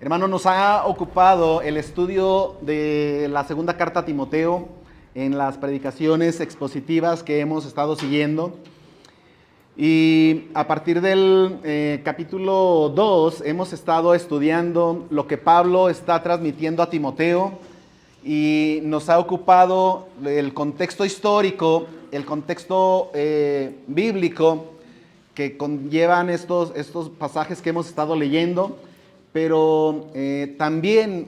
Hermano, nos ha ocupado el estudio de la segunda carta a Timoteo en las predicaciones expositivas que hemos estado siguiendo. Y a partir del capítulo 2 hemos estado estudiando lo que Pablo está transmitiendo a Timoteo y nos ha ocupado el contexto histórico, el contexto bíblico que conllevan estos pasajes que hemos estado leyendo. Pero también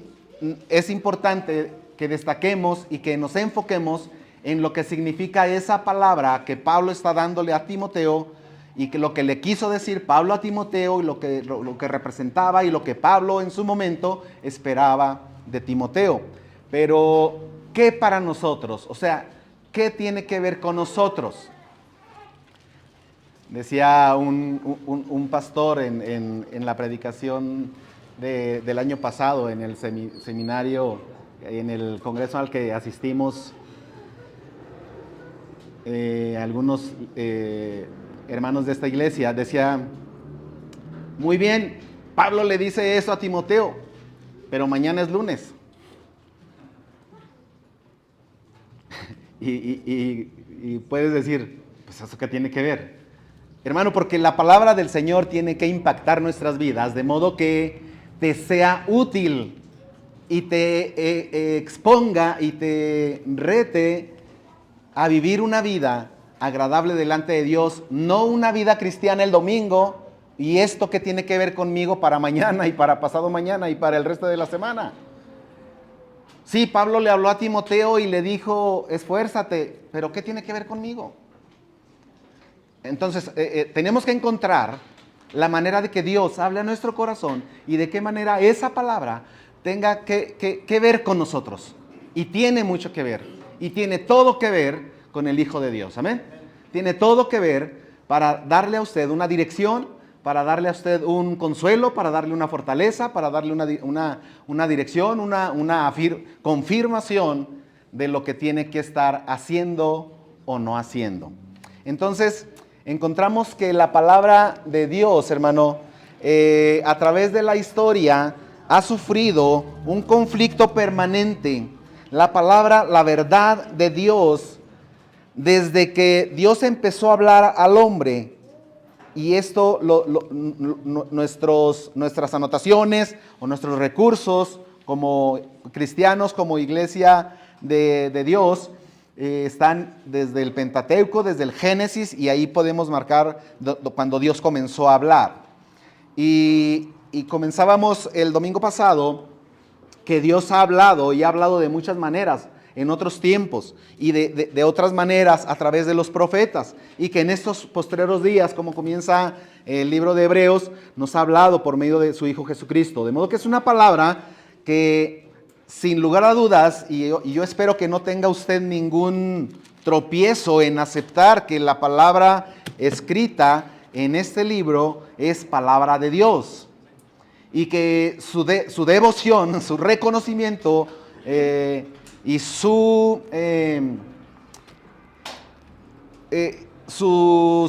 es importante que destaquemos y que nos enfoquemos en lo que significa esa palabra que Pablo está dándole a Timoteo y que lo que le quiso decir Pablo a Timoteo y lo que representaba y lo que Pablo en su momento esperaba de Timoteo. Pero, ¿qué para nosotros? O sea, ¿qué tiene que ver con nosotros? Decía un pastor en la predicación del año pasado, en el seminario, en el congreso al que asistimos, algunos hermanos de esta iglesia, decía, muy bien, Pablo le dice eso a Timoteo, pero mañana es lunes. y puedes decir, pues ¿eso qué tiene que ver? Hermano, porque la palabra del Señor tiene que impactar nuestras vidas, de modo que te sea útil y te exponga y te rete a vivir una vida agradable delante de Dios, no una vida cristiana el domingo, y esto que tiene que ver conmigo para mañana y para pasado mañana y para el resto de la semana. Sí, Pablo le habló a Timoteo y le dijo, esfuérzate, pero ¿qué tiene que ver conmigo? Entonces, tenemos que encontrar la manera de que Dios hable a nuestro corazón y de qué manera esa palabra tenga que ver con nosotros. Y tiene mucho que ver. Y tiene todo que ver con el Hijo de Dios. Amén. Tiene todo que ver para darle a usted una dirección, para darle a usted un consuelo, para darle una fortaleza, para darle una dirección, una confirmación de lo que tiene que estar haciendo o no haciendo. Entonces, encontramos que la palabra de Dios, hermano, a través de la historia ha sufrido un conflicto permanente. La palabra, la verdad de Dios, desde que Dios empezó a hablar al hombre, y esto, nuestras anotaciones o nuestros recursos como cristianos, como iglesia de Dios, están desde el Pentateuco, desde el Génesis, y ahí podemos marcar cuando Dios comenzó a hablar. Y comenzábamos el domingo pasado que Dios ha hablado y ha hablado de muchas maneras en otros tiempos y de otras maneras a través de los profetas, y que en estos postreros días, como comienza el libro de Hebreos, nos ha hablado por medio de su Hijo Jesucristo. De modo que es una palabra que, sin lugar a dudas, y yo espero que no tenga usted ningún tropiezo en aceptar que la palabra escrita en este libro es palabra de Dios, y que su devoción, su reconocimiento y su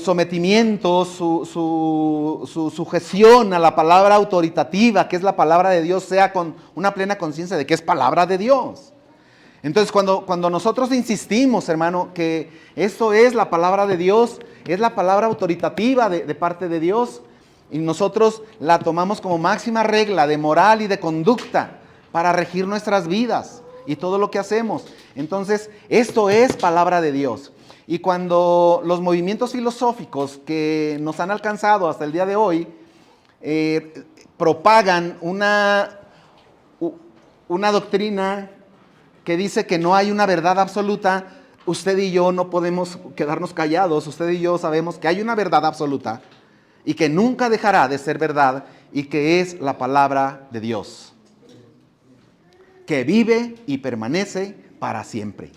sometimiento, su sujeción a la palabra autoritativa, que es la palabra de Dios, sea con una plena conciencia de que es palabra de Dios. Entonces, cuando nosotros insistimos, hermano, que esto es la palabra de Dios, es la palabra autoritativa de parte de Dios, y nosotros la tomamos como máxima regla de moral y de conducta para regir nuestras vidas y todo lo que hacemos. Entonces, esto es palabra de Dios. Y cuando los movimientos filosóficos que nos han alcanzado hasta el día de hoy propagan una doctrina que dice que no hay una verdad absoluta, usted y yo no podemos quedarnos callados. Usted y yo sabemos que hay una verdad absoluta y que nunca dejará de ser verdad, y que es la palabra de Dios, que vive y permanece para siempre,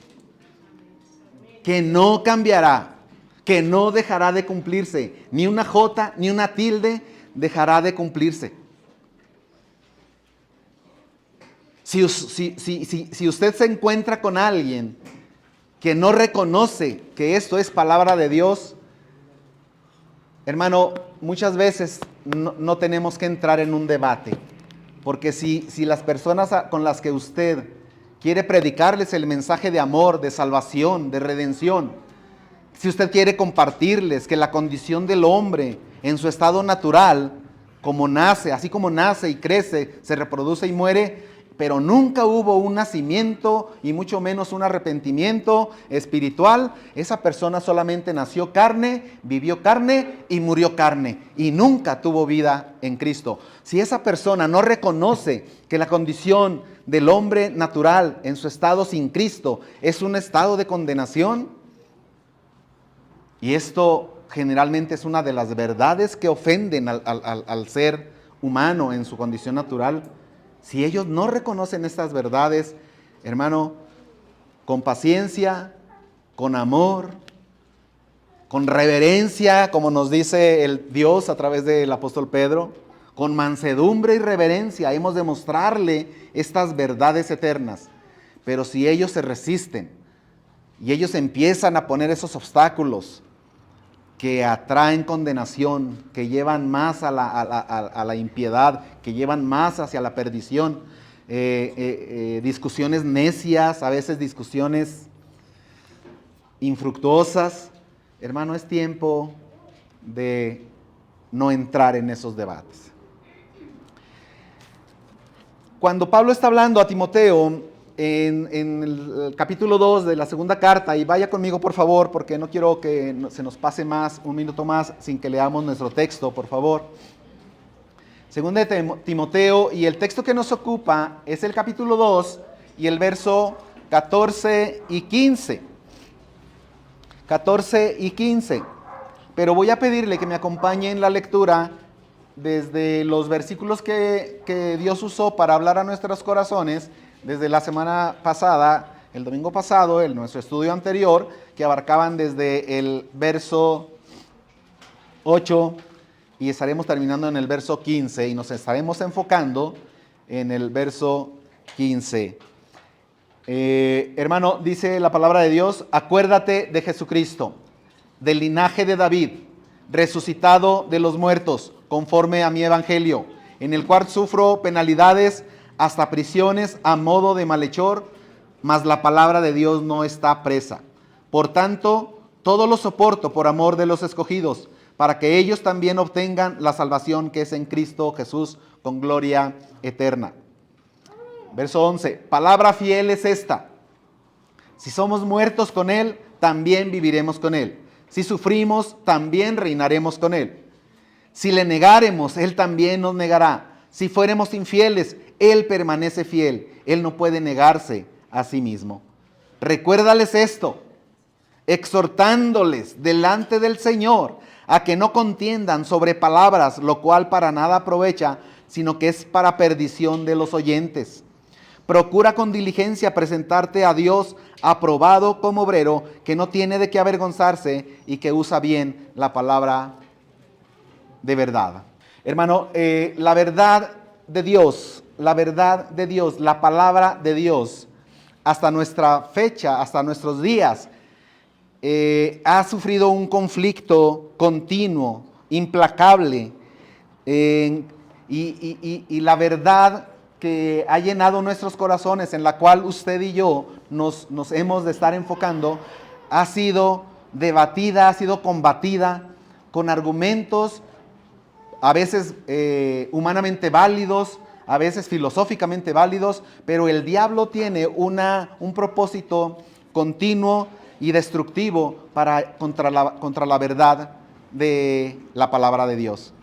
que no cambiará, que no dejará de cumplirse, ni una jota, ni una tilde dejará de cumplirse. Si usted se encuentra con alguien que no reconoce que esto es palabra de Dios, hermano, muchas veces no tenemos que entrar en un debate. Porque si las personas con las que usted quiere predicarles el mensaje de amor, de salvación, de redención, si usted quiere compartirles que la condición del hombre en su estado natural, como nace, así como nace y crece, se reproduce y muere, pero nunca hubo un nacimiento y mucho menos un arrepentimiento espiritual, esa persona solamente nació carne, vivió carne y murió carne y nunca tuvo vida en Cristo. Si esa persona no reconoce que la condición del hombre natural en su estado sin Cristo es un estado de condenación, y esto generalmente es una de las verdades que ofenden al ser humano en su condición natural. Si ellos no reconocen estas verdades, hermano, con paciencia, con amor, con reverencia, como nos dice el Dios a través del apóstol Pedro, con mansedumbre y reverencia, hemos de mostrarle estas verdades eternas. Pero si ellos se resisten y ellos empiezan a poner esos obstáculos que atraen condenación, que llevan más a la impiedad, que llevan más hacia la perdición, discusiones necias, a veces discusiones infructuosas, hermano, es tiempo de no entrar en esos debates. Cuando Pablo está hablando a Timoteo, en el capítulo 2 de la segunda carta, y vaya conmigo por favor, porque no quiero que se nos pase un minuto más sin que leamos nuestro texto, por favor. Segunda de Timoteo, y el texto que nos ocupa es el capítulo 2 y el verso 14 y 15. 14 y 15. Pero voy a pedirle que me acompañe en la lectura desde los versículos que Dios usó para hablar a nuestros corazones desde la semana pasada, el domingo pasado, en nuestro estudio anterior, que abarcaban desde el verso 8 y estaremos terminando en el verso 15 y nos estaremos enfocando en el verso 15. Hermano, dice la palabra de Dios: acuérdate de Jesucristo, del linaje de David, resucitado de los muertos, conforme a mi evangelio, en el cual sufro penalidades, hasta prisiones a modo de malhechor, mas la palabra de Dios no está presa. Por tanto, todo lo soporto por amor de los escogidos, para que ellos también obtengan la salvación que es en Cristo Jesús, con gloria eterna. Verso 11, palabra fiel es esta: si somos muertos con Él, también viviremos con Él. Si sufrimos, también reinaremos con Él. Si le negáremos, Él también nos negará. Si fuéramos infieles, Él permanece fiel. Él no puede negarse a sí mismo. Recuérdales esto, exhortándoles delante del Señor a que no contiendan sobre palabras, lo cual para nada aprovecha, sino que es para perdición de los oyentes. Procura con diligencia presentarte a Dios aprobado como obrero, que no tiene de qué avergonzarse y que usa bien la palabra de verdad. Hermano, la verdad de Dios, la palabra de Dios, hasta nuestra fecha, hasta nuestros días, ha sufrido un conflicto continuo, implacable, y la verdad que ha llenado nuestros corazones, en la cual usted y yo nos hemos de estar enfocando, ha sido debatida, ha sido combatida con argumentos a veces humanamente válidos, a veces filosóficamente válidos, pero el diablo tiene un propósito continuo y destructivo contra la verdad de la palabra de Dios.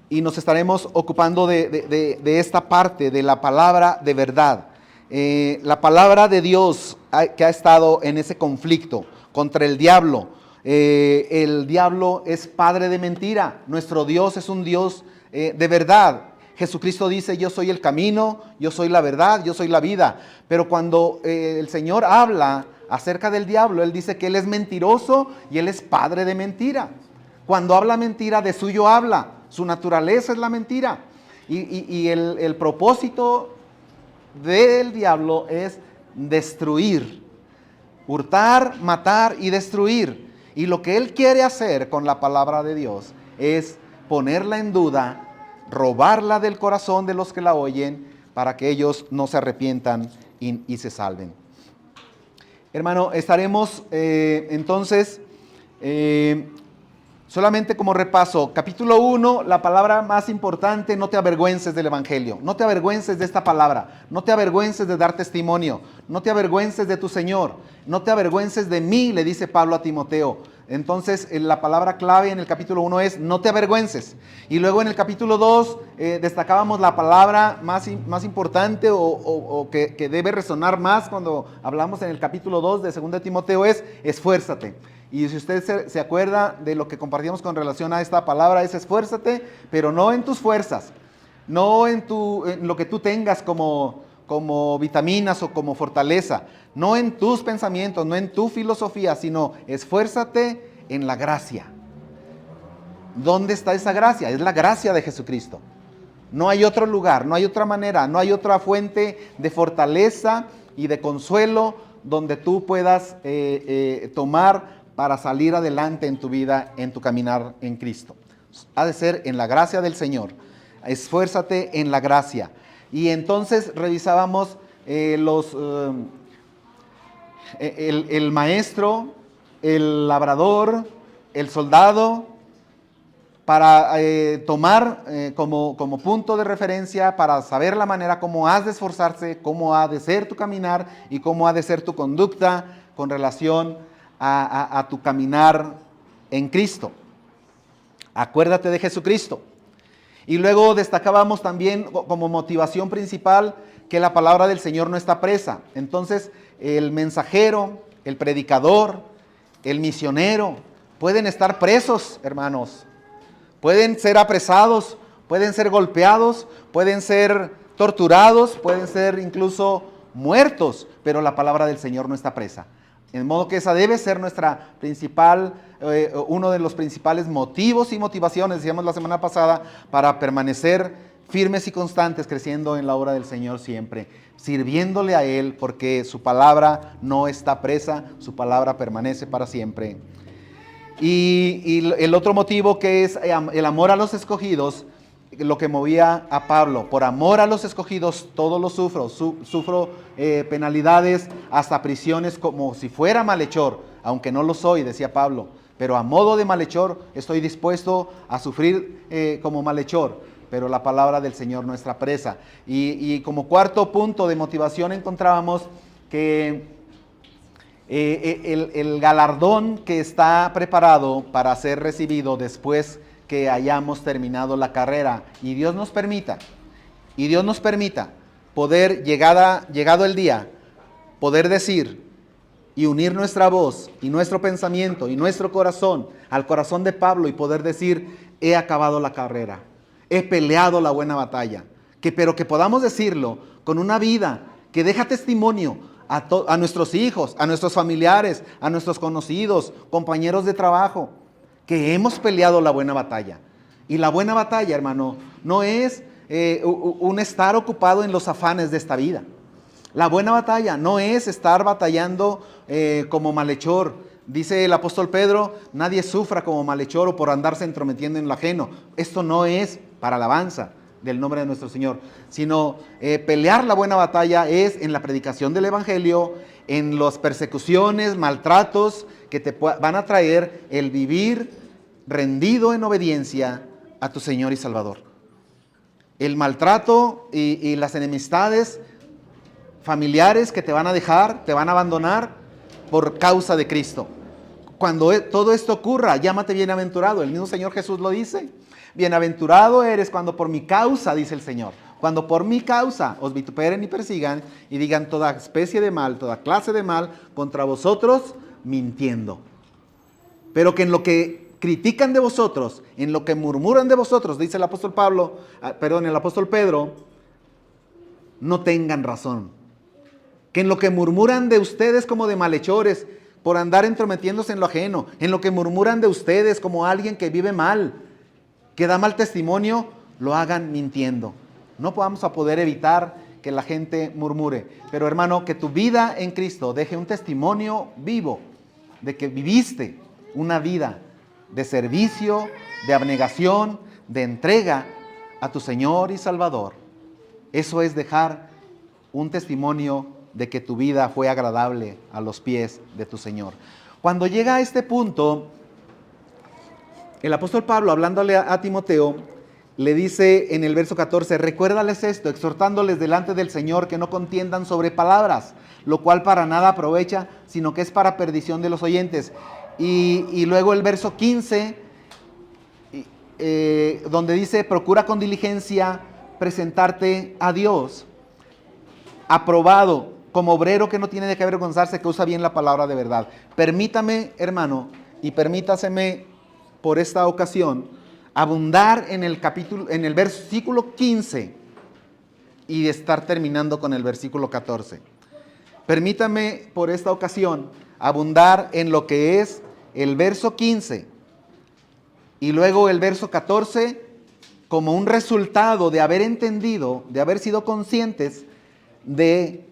Y nos estaremos ocupando de esta parte de la palabra de verdad. La palabra de Dios que ha estado en ese conflicto contra el diablo. El diablo es padre de mentira. Nuestro Dios es un Dios de verdad. Jesucristo dice: yo soy el camino, yo soy la verdad, yo soy la vida. Pero cuando el Señor habla acerca del diablo, Él dice que Él es mentiroso y Él es padre de mentira. Cuando habla mentira, de suyo habla. Su naturaleza es la mentira. Y el propósito del diablo es destruir, hurtar, matar y destruir. Y lo que él quiere hacer con la palabra de Dios es ponerla en duda, robarla del corazón de los que la oyen, para que ellos no se arrepientan y se salven. Hermano, estaremos entonces, solamente como repaso, capítulo 1, la palabra más importante: no te avergüences del Evangelio, no te avergüences de esta palabra, no te avergüences de dar testimonio, no te avergüences de tu Señor, no te avergüences de mí, le dice Pablo a Timoteo. Entonces, la palabra clave en el capítulo 1 es no te avergüences. Y luego en el capítulo 2 destacábamos la palabra más importante o que debe resonar más cuando hablamos en el capítulo 2 de 2 de Timoteo es esfuérzate. Y si usted se acuerda de lo que compartíamos con relación a esta palabra, es esfuérzate, pero no en tus fuerzas, no en lo que tú tengas como vitaminas o como fortaleza, no en tus pensamientos, no en tu filosofía, sino esfuérzate en la gracia. ¿Dónde está esa gracia? Es la gracia de Jesucristo. No hay otro lugar, no hay otra manera, no hay otra fuente de fortaleza y de consuelo donde tú puedas tomar para salir adelante en tu vida, en tu caminar en Cristo. Ha de ser en la gracia del Señor. Esfuérzate en la gracia. Y entonces revisábamos el maestro, el labrador, el soldado, para tomar como punto de referencia, para saber la manera cómo has de esforzarse, cómo ha de ser tu caminar y cómo ha de ser tu conducta con relación a tu caminar en Cristo. Acuérdate de Jesucristo. Y luego destacábamos también como motivación principal que la palabra del Señor no está presa. Entonces, el mensajero, el predicador, el misionero pueden estar presos, hermanos. Pueden ser apresados, pueden ser golpeados, pueden ser torturados, pueden ser incluso muertos, pero la palabra del Señor no está presa. En modo que esa debe ser nuestra principal, uno de los principales motivos y motivaciones, decíamos la semana pasada, para permanecer firmes y constantes, creciendo en la obra del Señor siempre, sirviéndole a Él, porque su palabra no está presa, su palabra permanece para siempre. Y el otro motivo, que es el amor a los escogidos, lo que movía a Pablo: por amor a los escogidos todo lo sufro, sufro penalidades, hasta prisiones, como si fuera malhechor, aunque no lo soy, decía Pablo, pero a modo de malhechor estoy dispuesto a sufrir como malhechor, pero la palabra del Señor no está presa. Y como cuarto punto de motivación encontrábamos que el galardón que está preparado para ser recibido después que hayamos terminado la carrera, y Dios nos permita poder, llegado el día, poder decir y unir nuestra voz y nuestro pensamiento y nuestro corazón al corazón de Pablo y poder decir: he acabado la carrera, he peleado la buena batalla, pero que podamos decirlo con una vida que deja testimonio a nuestros hijos, a nuestros familiares, a nuestros conocidos, compañeros de trabajo, que hemos peleado la buena batalla. Y la buena batalla, hermano, no es un estar ocupado en los afanes de esta vida. La buena batalla no es estar batallando como malhechor. Dice el apóstol Pedro: nadie sufra como malhechor o por andarse entrometiendo en lo ajeno. Esto no es para alabanza del nombre de nuestro Señor, sino pelear la buena batalla es en la predicación del Evangelio, en las persecuciones, maltratos que te van a traer el vivir rendido en obediencia a tu Señor y Salvador. El maltrato y las enemistades familiares que te van a dejar, te van a abandonar por causa de Cristo. Cuando todo esto ocurra, llámate bienaventurado. El mismo Señor Jesús lo dice: bienaventurado eres cuando por mi causa, dice el Señor, cuando por mi causa os vituperen y persigan y digan toda especie de mal, toda clase de mal contra vosotros, mintiendo. Pero que en lo que critican de vosotros, en lo que murmuran de vosotros, dice el apóstol el apóstol Pedro, no tengan razón. Que en lo que murmuran de ustedes como de malhechores, por andar entrometiéndose en lo ajeno, en lo que murmuran de ustedes como alguien que vive mal, que da mal testimonio, lo hagan mintiendo. No vamos a poder evitar que la gente murmure, pero hermano, que tu vida en Cristo deje un testimonio vivo de que viviste una vida de servicio, de abnegación, de entrega a tu Señor y Salvador, eso es dejar un testimonio de que tu vida fue agradable a los pies de tu Señor. Cuando llega a este punto, el apóstol Pablo, hablándole a Timoteo, le dice en el verso 14, recuérdales esto, exhortándoles delante del Señor que no contiendan sobre palabras, lo cual para nada aprovecha, sino que es para perdición de los oyentes. Y luego el verso 15, donde dice, procura con diligencia presentarte a Dios, aprobado, como obrero que no tiene de qué avergonzarse, que usa bien la palabra de verdad. Permítame, hermano, y permítaseme por esta ocasión, abundar en el versículo 15 y de estar terminando con el versículo 14. Permítame por esta ocasión abundar en lo que es el verso 15 y luego el verso 14 como un resultado de haber entendido, de haber sido conscientes de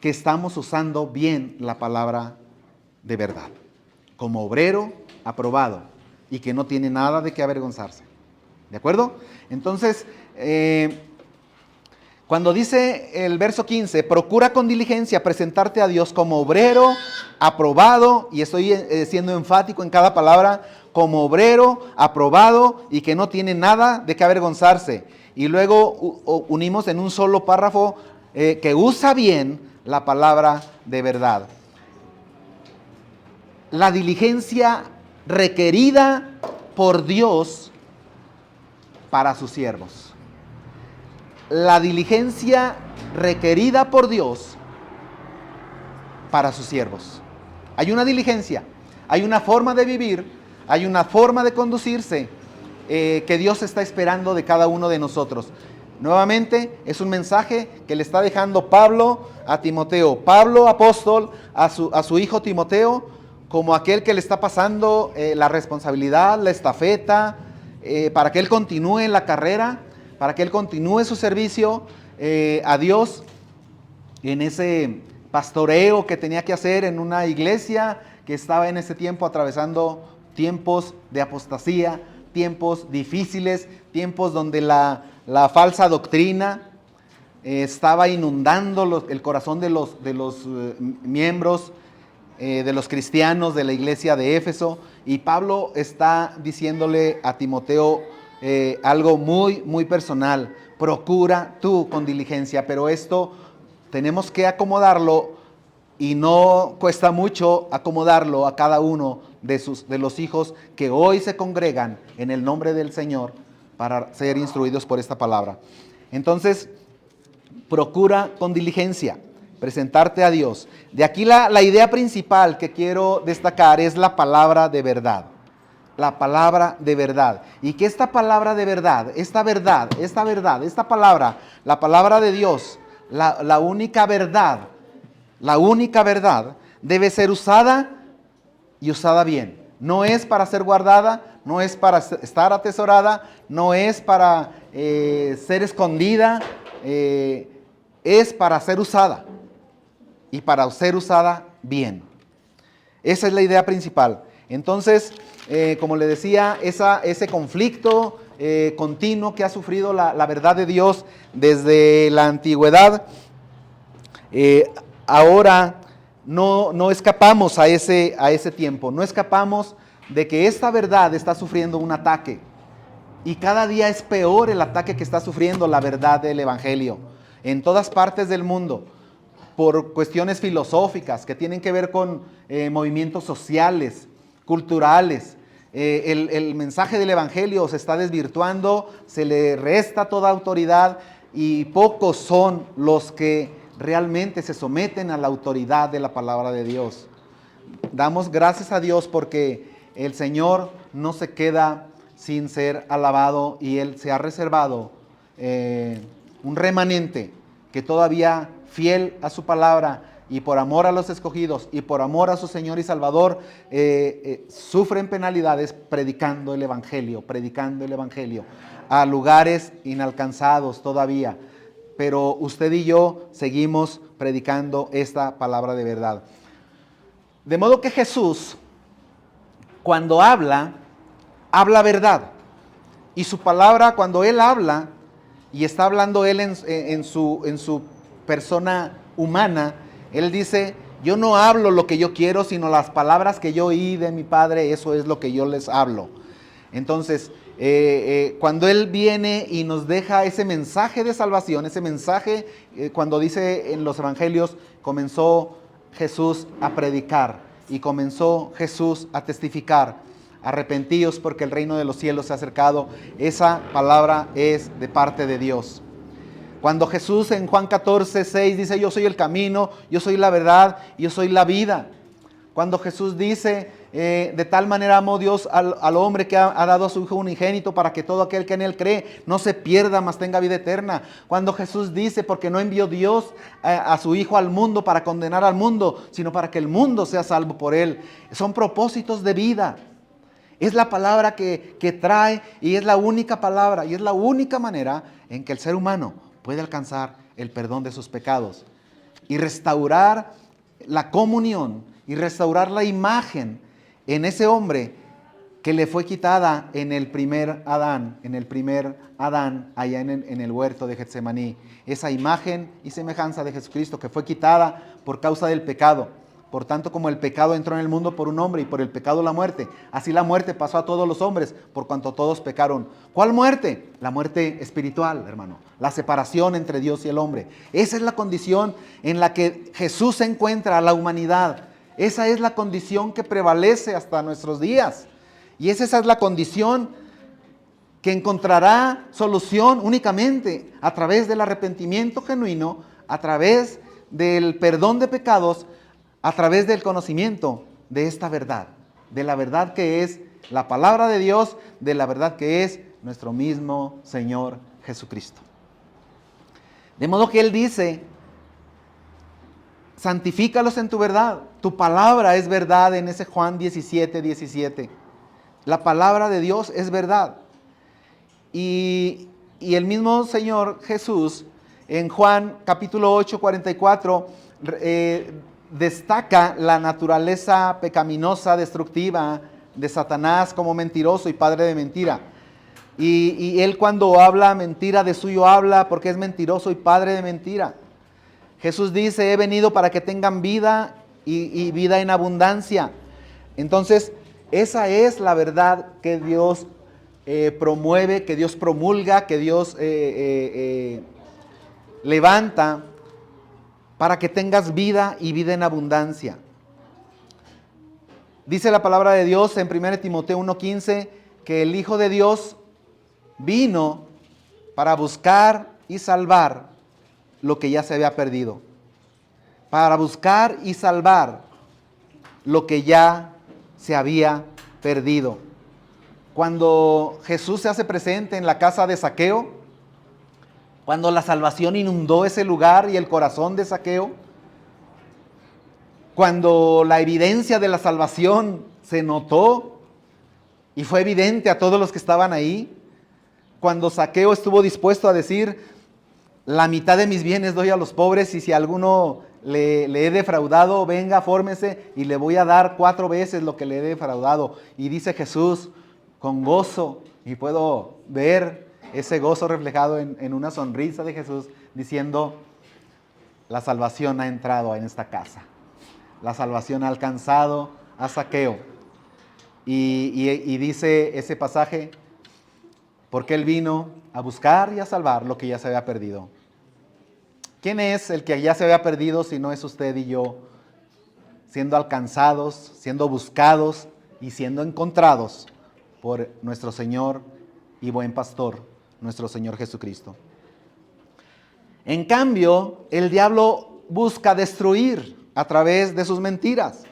que estamos usando bien la palabra de verdad, como obrero aprobado y que no tiene nada de qué avergonzarse. ¿De acuerdo? Entonces, cuando dice el verso 15, procura con diligencia presentarte a Dios como obrero aprobado, y estoy siendo enfático en cada palabra, como obrero aprobado y que no tiene nada de qué avergonzarse. Y luego unimos en un solo párrafo que usa bien la palabra de verdad. La diligencia requerida por Dios para sus siervos. La diligencia requerida por Dios para sus siervos. Hay una diligencia, hay una forma de vivir, hay una forma de conducirse que Dios está esperando de cada uno de nosotros. Nuevamente, es un mensaje que le está dejando Pablo a Timoteo. Pablo, apóstol, a su hijo Timoteo, como aquel que le está pasando la responsabilidad, la estafeta, para que él continúe en la carrera, para que él continúe su servicio a Dios en ese pastoreo que tenía que hacer en una iglesia que estaba en ese tiempo atravesando tiempos de apostasía, tiempos difíciles, tiempos donde la falsa doctrina estaba inundando el corazón de los miembros, de los cristianos de la iglesia de Éfeso. Y Pablo está diciéndole a Timoteo algo muy, muy personal. Procura tú con diligencia, pero esto tenemos que acomodarlo y no cuesta mucho acomodarlo a cada uno de los hijos que hoy se congregan en el nombre del Señor para ser instruidos por esta palabra. Entonces, procura con diligencia presentarte a Dios. De aquí la idea principal que quiero destacar es la palabra de verdad. La palabra de verdad. Y que esta palabra de verdad, esta palabra, la palabra de Dios, la única verdad debe ser usada y usada bien. No es para ser guardada, no es para estar atesorada, no es para ser escondida, es para ser usada y para ser usada bien. Esa es la idea principal. Entonces, como le decía, ese conflicto continuo que ha sufrido la verdad de Dios desde la antigüedad, ahora no escapamos a ese tiempo, no escapamos de que esta verdad está sufriendo un ataque. Y cada día es peor el ataque que está sufriendo la verdad del Evangelio en todas partes del mundo, por cuestiones filosóficas que tienen que ver con movimientos sociales, culturales. El mensaje del Evangelio se está desvirtuando, se le resta toda autoridad y pocos son los que realmente se someten a la autoridad de la palabra de Dios. Damos gracias a Dios porque el Señor no se queda sin ser alabado y Él se ha reservado un remanente que todavía fiel a su palabra y por amor a los escogidos y por amor a su Señor y Salvador sufren penalidades predicando el Evangelio a lugares inalcanzados todavía. Pero usted y yo seguimos predicando esta palabra de verdad. De modo que Jesús, cuando habla verdad. Y su palabra, cuando Él habla, y está hablando él en su persona humana. Él dice, yo no hablo lo que yo quiero, sino las palabras que yo oí de mi Padre, eso es lo que yo les hablo. Entonces, cuando Él viene y nos deja ese mensaje de salvación, ese mensaje, cuando dice en los evangelios, comenzó Jesús a predicar y comenzó Jesús a testificar, arrepentíos porque el reino de los cielos se ha acercado. Esa palabra es de parte de Dios. Cuando Jesús en Juan 14:6 dice, yo soy el camino, yo soy la verdad, yo soy la vida. Cuando Jesús dice, de tal manera amó Dios al hombre que ha dado a su Hijo unigénito para que todo aquel que en Él cree no se pierda, mas tenga vida eterna. Cuando Jesús dice, porque no envió Dios a su Hijo al mundo para condenar al mundo, sino para que el mundo sea salvo por Él. Son propósitos de vida. Es la palabra que trae y es la única palabra y es la única manera en que el ser humano puede alcanzar el perdón de sus pecados y restaurar la comunión y restaurar la imagen en ese hombre que le fue quitada en el primer Adán, allá en el huerto de Getsemaní. Esa imagen y semejanza de Jesucristo que fue quitada por causa del pecado. Por tanto, como el pecado entró en el mundo por un hombre y por el pecado la muerte, así la muerte pasó a todos los hombres por cuanto todos pecaron. ¿Cuál muerte? La muerte espiritual, hermano. La separación entre Dios y el hombre. Esa es la condición en la que Jesús se encuentra a la humanidad. Esa es la condición que prevalece hasta nuestros días. Y esa es la condición que encontrará solución únicamente a través del arrepentimiento genuino, a través del perdón de pecados, a través del conocimiento de esta verdad, de la verdad que es la palabra de Dios, de la verdad que es nuestro mismo Señor Jesucristo. De modo que Él dice, santifícalos en tu verdad, tu palabra es verdad en ese Juan 17:17. La palabra de Dios es verdad. Y el mismo Señor Jesús en Juan capítulo 8:44 destaca la naturaleza pecaminosa, destructiva de Satanás como mentiroso y padre de mentira. Y él cuando habla mentira de suyo habla porque es mentiroso y padre de mentira. Jesús dice, he venido para que tengan vida y vida en abundancia. Entonces, esa es la verdad que Dios promueve, que Dios promulga, que Dios levanta para que tengas vida y vida en abundancia. Dice la palabra de Dios en 1 Timoteo 1:15 que el Hijo de Dios vino para buscar y salvar lo que ya se había perdido. Para buscar y salvar lo que ya se había perdido. Cuando Jesús se hace presente en la casa de Zaqueo, cuando la salvación inundó ese lugar y el corazón de Zaqueo, cuando la evidencia de la salvación se notó y fue evidente a todos los que estaban ahí, cuando Zaqueo estuvo dispuesto a decir, la mitad de mis bienes doy a los pobres y si a alguno le he defraudado, venga, fórmese y le voy a dar 4 veces lo que le he defraudado. Y dice Jesús con gozo, y puedo ver ese gozo reflejado en una sonrisa de Jesús diciendo, la salvación ha entrado en esta casa. La salvación ha alcanzado a Zaqueo. Y dice ese pasaje, porque Él vino a buscar y a salvar lo que ya se había perdido. ¿Quién es el que ya se había perdido si no es usted y yo? Siendo alcanzados, siendo buscados y siendo encontrados por nuestro Señor y buen pastor, nuestro Señor Jesucristo. En cambio, el diablo busca destruir a través de sus mentiras.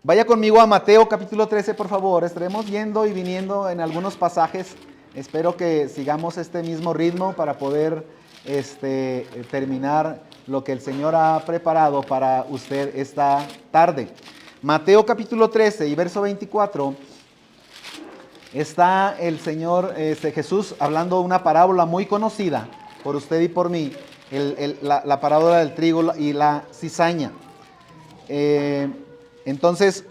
Vaya conmigo a Mateo capítulo 13, por favor. Estaremos yendo y viniendo en algunos pasajes. Espero que sigamos este mismo ritmo para poder terminar lo que el Señor ha preparado para usted esta tarde. Mateo capítulo 13 y verso 24. Está el Señor Jesús hablando una parábola muy conocida por usted y por mí, la parábola del trigo y la cizaña. Entonces,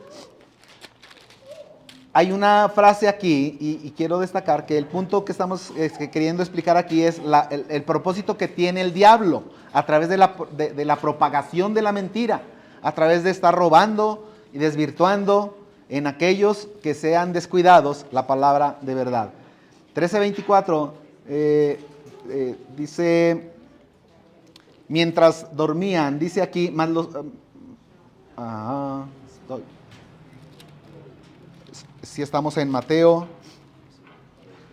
hay una frase aquí y quiero destacar que el punto que estamos queriendo explicar aquí es el propósito que tiene el diablo a través de la propagación de la mentira, a través de estar robando y desvirtuando en aquellos que sean descuidados la palabra de verdad. 13:24 dice, mientras dormían, dice aquí, más los... si estamos en Mateo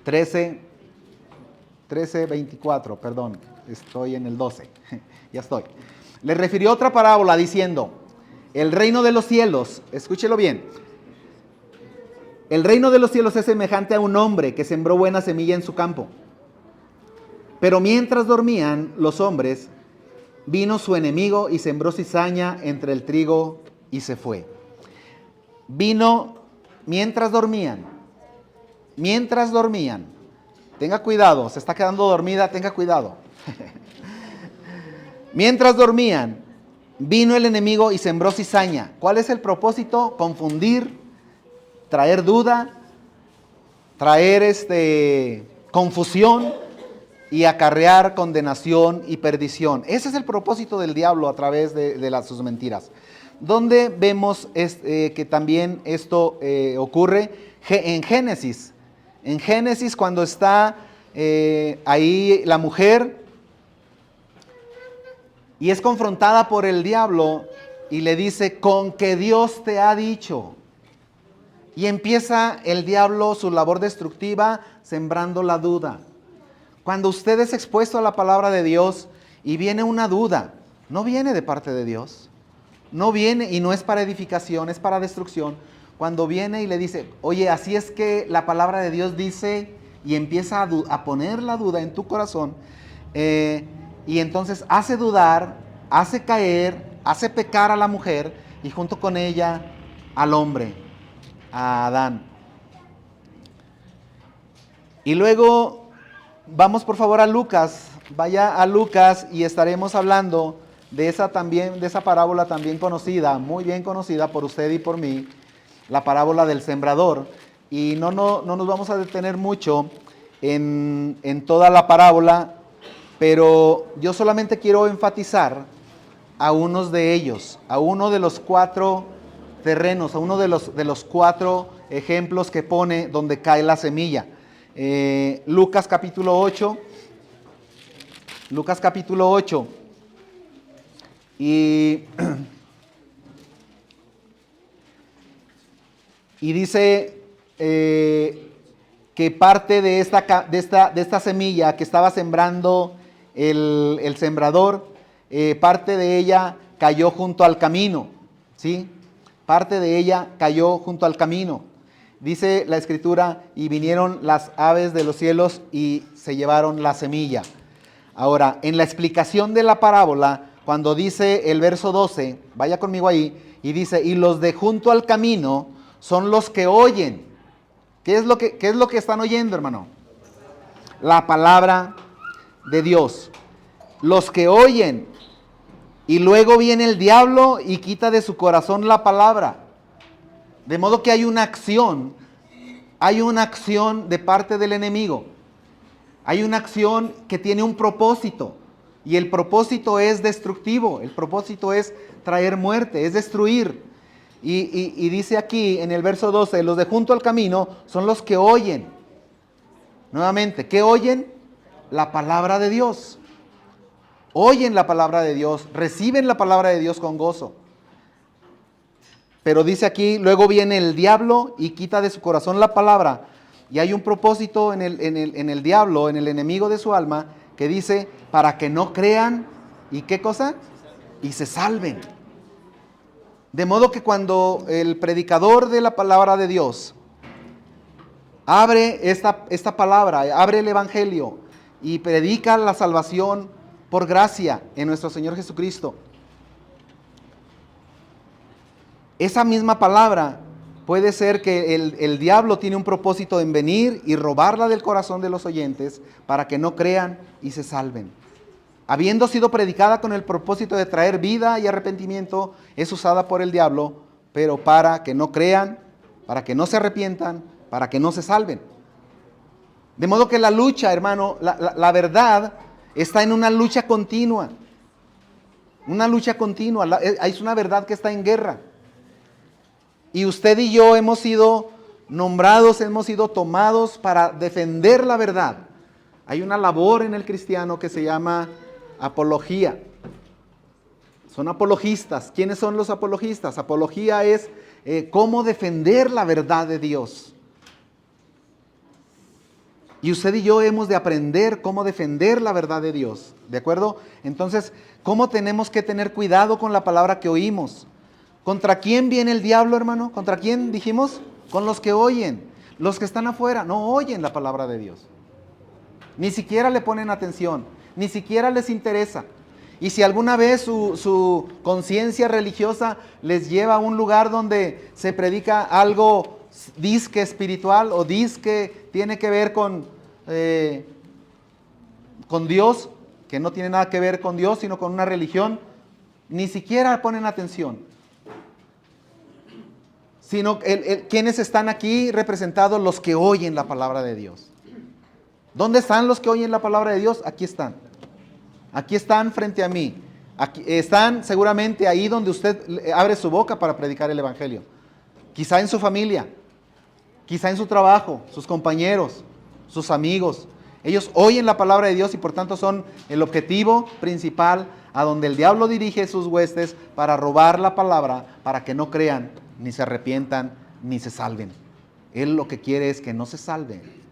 13:24, perdón, estoy en el 12, ya estoy. Le refirió otra parábola diciendo, el reino de los cielos, escúchelo bien, el reino de los cielos es semejante a un hombre que sembró buena semilla en su campo. Pero mientras dormían los hombres, vino su enemigo y sembró cizaña entre el trigo y se fue. Vino mientras dormían. Tenga cuidado, se está quedando dormida, tenga cuidado. Mientras dormían, vino el enemigo y sembró cizaña. ¿Cuál es el propósito? Confundir, traer duda, traer confusión y acarrear condenación y perdición. Ese es el propósito del diablo a través de sus mentiras. ¿Dónde vemos que también esto ocurre? En Génesis. En Génesis, cuando está ahí la mujer y es confrontada por el diablo y le dice, con que Dios te ha dicho. Y empieza el diablo su labor destructiva sembrando la duda. Cuando usted es expuesto a la palabra de Dios y viene una duda, no viene de parte de Dios. No viene y no es para edificación, es para destrucción. Cuando viene y le dice, oye, así es que la palabra de Dios dice, y empieza a poner la duda en tu corazón, y entonces hace dudar, hace caer, hace pecar a la mujer y junto con ella al hombre, a Adán. Y luego vamos por favor a Lucas, vaya a Lucas y estaremos hablando de esa parábola también conocida, muy bien conocida por usted y por mí, la parábola del sembrador. Y no nos vamos a detener mucho en toda la parábola, pero yo solamente quiero enfatizar a unos de ellos, a uno de los 4 terrenos, a uno de los 4 ejemplos que pone donde cae la semilla. Lucas capítulo 8. Y dice que parte de esta semilla que estaba sembrando el sembrador, parte de ella cayó junto al camino, ¿sí? Parte de ella cayó junto al camino. Dice la Escritura, y vinieron las aves de los cielos y se llevaron la semilla. Ahora, en la explicación de la parábola, cuando dice el verso 12, vaya conmigo ahí, y dice, y los de junto al camino son los que oyen. ¿Qué es lo que están oyendo, hermano? La palabra de Dios. Los que oyen. Y luego viene el diablo y quita de su corazón la palabra. De modo que hay una acción de parte del enemigo. Hay una acción que tiene un propósito. Y el propósito es destructivo. El propósito es traer muerte, es destruir. Y dice aquí en el verso 12, los de junto al camino son los que oyen. Nuevamente, ¿qué oyen? La palabra de Dios. Oyen la palabra de Dios, reciben la palabra de Dios con gozo. Pero dice aquí, luego viene el diablo y quita de su corazón la palabra. Y hay un propósito en el diablo, en el enemigo de su alma, que dice, para que no crean, ¿y qué cosa? Y se salven. De modo que cuando el predicador de la palabra de Dios abre esta palabra, abre el evangelio y predica la salvación por gracia en nuestro Señor Jesucristo, esa misma palabra puede ser que el diablo tiene un propósito en venir y robarla del corazón de los oyentes para que no crean y se salven. Habiendo sido predicada con el propósito de traer vida y arrepentimiento, es usada por el diablo, pero para que no crean para que no se arrepientan, para que no se salven. De modo que la lucha, hermano, la verdad está en una lucha continua. Una lucha continua. Es una verdad que está en guerra. Y usted y yo hemos sido nombrados, hemos sido tomados para defender la verdad. Hay una labor en el cristiano que se llama apología. Son apologistas. ¿Quiénes son los apologistas? Apología es cómo defender la verdad de Dios. Y usted y yo hemos de aprender cómo defender la verdad de Dios. ¿De acuerdo? Entonces, ¿cómo tenemos que tener cuidado con la palabra que oímos? ¿Contra quién viene el diablo, hermano? ¿Contra quién dijimos? Con los que oyen. Los que están afuera no oyen la palabra de Dios. Ni siquiera le ponen atención. Ni siquiera les interesa. Y si alguna vez su conciencia religiosa les lleva a un lugar donde se predica algo disque espiritual o disque tiene que ver con Dios, que no tiene nada que ver con Dios, sino con una religión, ni siquiera ponen atención. Sino quienes están aquí representados, los que oyen la palabra de Dios. ¿Dónde están los que oyen la palabra de Dios? Aquí están. Aquí están frente a mí. Aquí, están seguramente ahí donde usted abre su boca para predicar el evangelio. Quizá en su familia, quizá en su trabajo, sus compañeros, sus amigos. Ellos oyen la palabra de Dios y por tanto son el objetivo principal a donde el diablo dirige sus huestes para robar la palabra, para que no crean, ni se arrepientan, ni se salven. Él lo que quiere es que no se salven.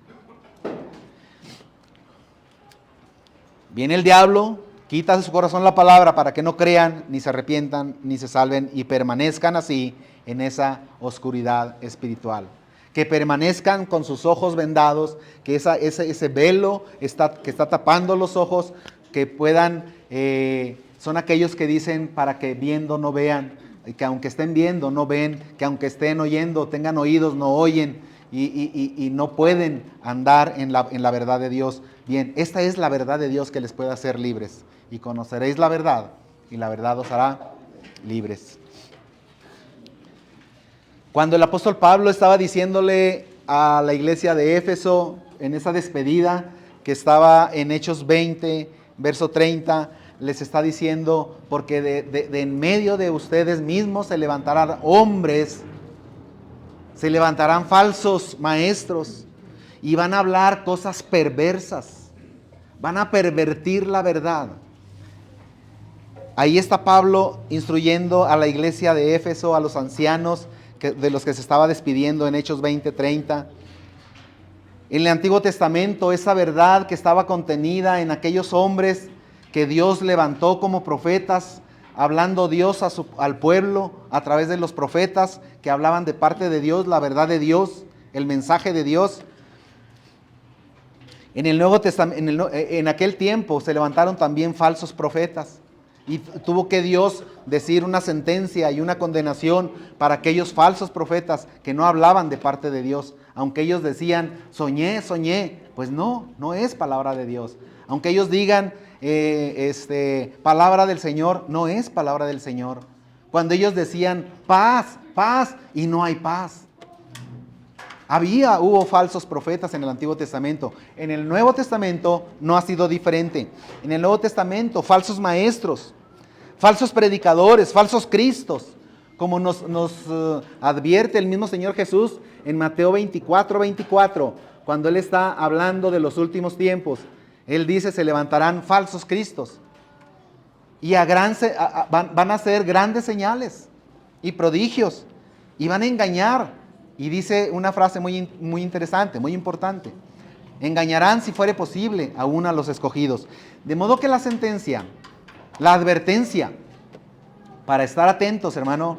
Viene el diablo, quita de su corazón la palabra para que no crean, ni se arrepientan, ni se salven y permanezcan así en esa oscuridad espiritual. Que permanezcan con sus ojos vendados, que ese velo que está tapando los ojos, que puedan, son aquellos que dicen para que viendo no vean, y que aunque estén viendo no ven, que aunque estén oyendo, tengan oídos, no oyen, y no pueden andar en la verdad de Dios. Bien, esta es la verdad de Dios que les puede hacer libres. Y conoceréis la verdad, y la verdad os hará libres. Cuando el apóstol Pablo estaba diciéndole a la iglesia de Éfeso, en esa despedida que estaba en Hechos 20, verso 30, les está diciendo, porque de en medio de ustedes mismos se levantarán hombres, se levantarán falsos maestros, y van a hablar cosas perversas, van a pervertir la verdad. Ahí está Pablo instruyendo a la iglesia de Éfeso, a los ancianos de los que se estaba despidiendo en Hechos 20:30. En el Antiguo Testamento, esa verdad que estaba contenida en aquellos hombres que Dios levantó como profetas, hablando Dios al pueblo a través de los profetas que hablaban de parte de Dios, la verdad de Dios, el mensaje de Dios. En el Nuevo Testamento, en aquel tiempo se levantaron también falsos profetas y tuvo que Dios decir una sentencia y una condenación para aquellos falsos profetas que no hablaban de parte de Dios. Aunque ellos decían, soñé, pues no es palabra de Dios. Aunque ellos digan, palabra del Señor, no es palabra del Señor. Cuando ellos decían, paz, y no hay paz. Hubo falsos profetas en el Antiguo Testamento. En el Nuevo Testamento no ha sido diferente. En el Nuevo Testamento, falsos maestros, falsos predicadores, falsos cristos, como nos advierte el mismo Señor Jesús en Mateo 24, cuando Él está hablando de los últimos tiempos. Él dice, se levantarán falsos cristos y van a hacer grandes señales y prodigios y van a engañar. Y dice una frase muy, muy interesante, muy importante. Engañarán, si fuere posible, aún a los escogidos. De modo que la sentencia, la advertencia, para estar atentos, hermano,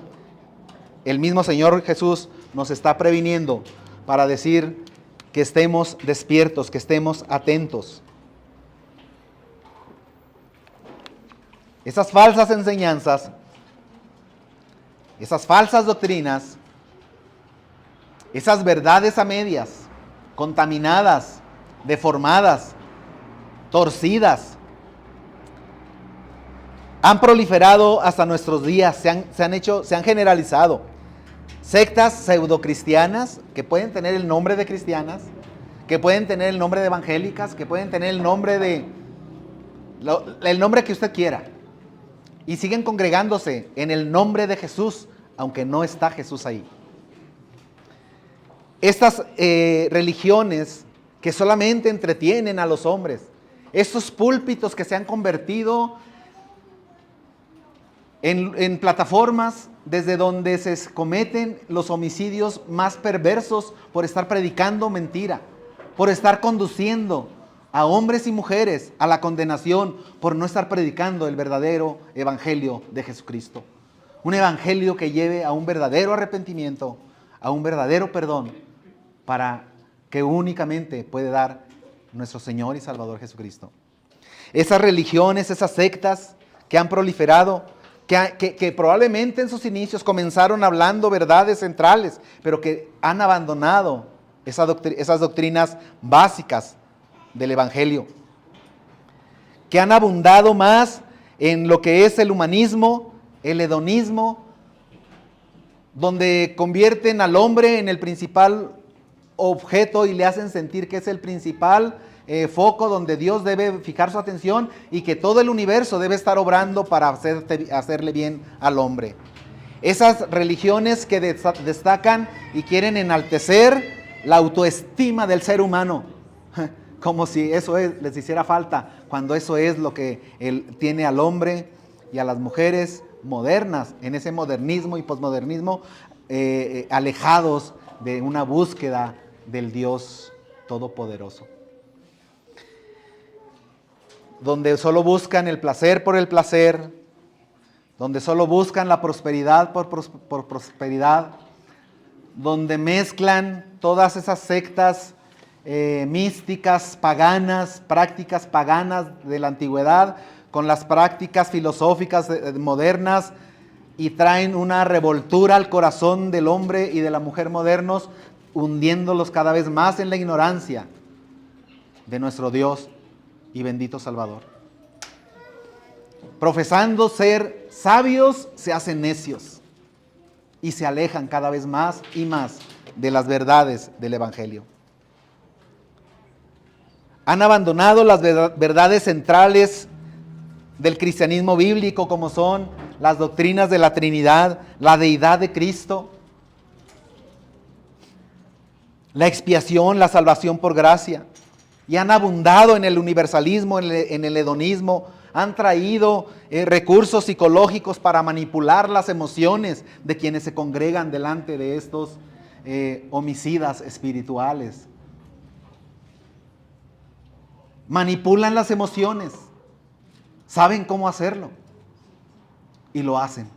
el mismo Señor Jesús nos está previniendo para decir que estemos despiertos, que estemos atentos. Esas falsas enseñanzas, esas falsas doctrinas, esas verdades a medias, contaminadas, deformadas, torcidas, han proliferado hasta nuestros días, se han generalizado. Sectas pseudocristianas que pueden tener el nombre de cristianas, que pueden tener el nombre de evangélicas, que pueden tener el nombre el nombre que usted quiera. Y siguen congregándose en el nombre de Jesús, aunque no está Jesús ahí. Estas religiones que solamente entretienen a los hombres, estos púlpitos que se han convertido en plataformas desde donde se cometen los homicidios más perversos por estar predicando mentira, por estar conduciendo a hombres y mujeres a la condenación por no estar predicando el verdadero evangelio de Jesucristo. Un evangelio que lleve a un verdadero arrepentimiento, a un verdadero perdón, para que únicamente puede dar nuestro Señor y Salvador Jesucristo. Esas religiones, esas sectas que han proliferado, que probablemente en sus inicios comenzaron hablando verdades centrales, pero que han abandonado esas doctrinas básicas del evangelio, que han abundado más en lo que es el humanismo, el hedonismo, donde convierten al hombre en el principal objeto y le hacen sentir que es el principal foco donde Dios debe fijar su atención y que todo el universo debe estar obrando para hacerle bien al hombre. Esas religiones que destacan y quieren enaltecer la autoestima del ser humano, como si eso les hiciera falta, cuando eso es lo que él tiene al hombre y a las mujeres modernas, en ese modernismo y posmodernismo, alejados de una búsqueda del Dios Todopoderoso. Donde solo buscan el placer por el placer, donde solo buscan la prosperidad por prosperidad, donde mezclan todas esas sectas místicas, paganas, prácticas paganas de la antigüedad con las prácticas filosóficas modernas y traen una revoltura al corazón del hombre y de la mujer modernos, hundiéndolos cada vez más en la ignorancia de nuestro Dios y bendito Salvador. Profesando ser sabios, se hacen necios y se alejan cada vez más y más de las verdades del evangelio. Han abandonado las verdades centrales del cristianismo bíblico, como son las doctrinas de la Trinidad, la deidad de Cristo, la expiación, la salvación por gracia. Y han abundado en el universalismo, en el hedonismo, han traído recursos psicológicos para manipular las emociones de quienes se congregan delante de estos homicidas espirituales. Manipulan las emociones, saben cómo hacerlo y lo hacen.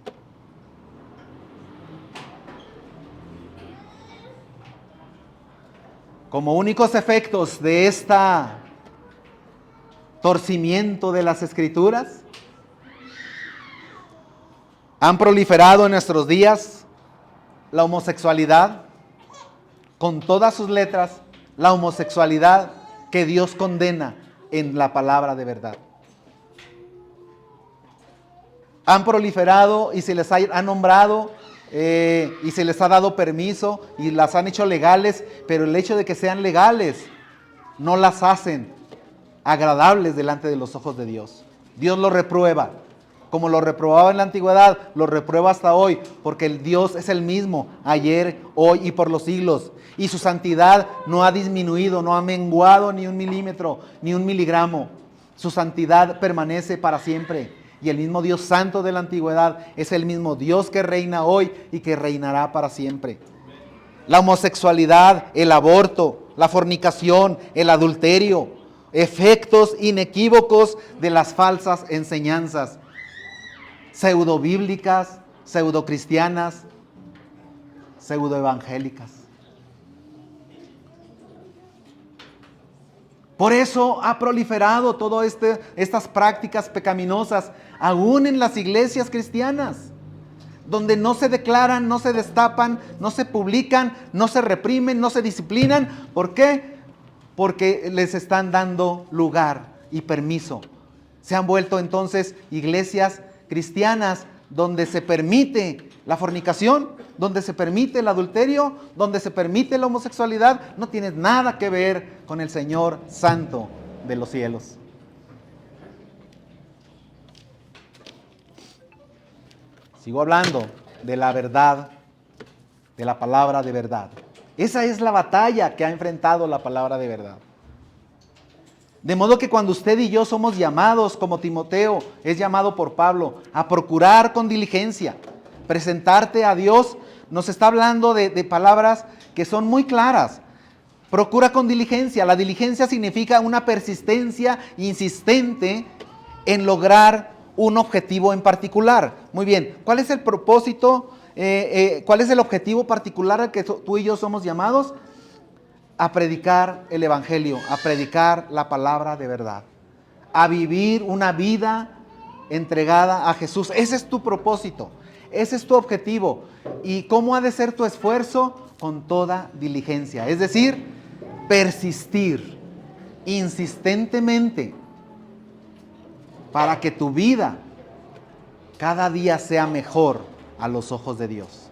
Como únicos efectos de este torcimiento de las Escrituras, han proliferado en nuestros días la homosexualidad, con todas sus letras, la homosexualidad que Dios condena en la palabra de verdad. Han proliferado y se les ha nombrado y se les ha dado permiso y las han hecho legales, pero el hecho de que sean legales no las hacen agradables delante de los ojos de Dios. Dios lo reprueba, como lo reprobaba en la antigüedad, lo reprueba hasta hoy, porque el Dios es el mismo ayer, hoy y por los siglos, y su santidad no ha disminuido, no ha menguado ni un milímetro, ni un miligramo. Su santidad permanece para siempre. Y el mismo Dios santo de la antigüedad es el mismo Dios que reina hoy y que reinará para siempre. La homosexualidad, el aborto, la fornicación, el adulterio, efectos inequívocos de las falsas enseñanzas pseudobíblicas, pseudocristianas, pseudoevangélicas. Por eso ha proliferado todas estas prácticas pecaminosas, aún en las iglesias cristianas, donde no se declaran, no se destapan, no se publican, no se reprimen, no se disciplinan. ¿Por qué? Porque les están dando lugar y permiso. Se han vuelto entonces iglesias cristianas donde se permite la fornicación, donde se permite el adulterio, donde se permite la homosexualidad, no tienes nada que ver con el Señor Santo de los cielos. Sigo hablando de la verdad, de la palabra de verdad. Esa es la batalla que ha enfrentado la palabra de verdad. De modo que cuando usted y yo somos llamados, como Timoteo es llamado por Pablo, a procurar con diligencia, presentarte a Dios, nos está hablando de palabras que son muy claras. Procura con diligencia. La diligencia significa una persistencia insistente en lograr un objetivo en particular. Muy bien, ¿cuál es el propósito? ¿Cuál es el objetivo particular al que tú y yo somos llamados? A predicar el Evangelio, a predicar la palabra de verdad, a vivir una vida entregada a Jesús. Ese es tu propósito, ese es tu objetivo. ¿Y cómo ha de ser tu esfuerzo? Con toda diligencia, es decir, persistir insistentemente para que tu vida cada día sea mejor a los ojos de Dios.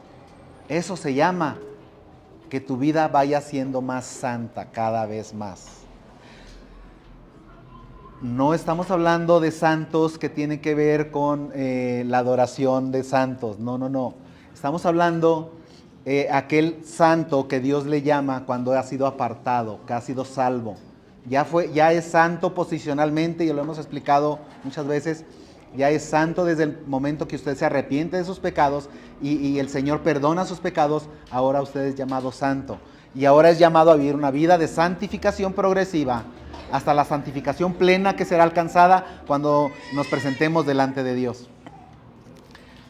Eso se llama que tu vida vaya siendo más santa cada vez más. No estamos hablando de santos que tienen que ver con la adoración de santos. No. Estamos hablando aquel santo que Dios le llama cuando ha sido apartado, que ha sido salvo. Ya es santo posicionalmente, y lo hemos explicado muchas veces. Ya es santo desde el momento que usted se arrepiente de sus pecados y el Señor perdona sus pecados. Ahora usted es llamado santo. Y ahora es llamado a vivir una vida de santificación progresiva hasta la santificación plena que será alcanzada cuando nos presentemos delante de Dios.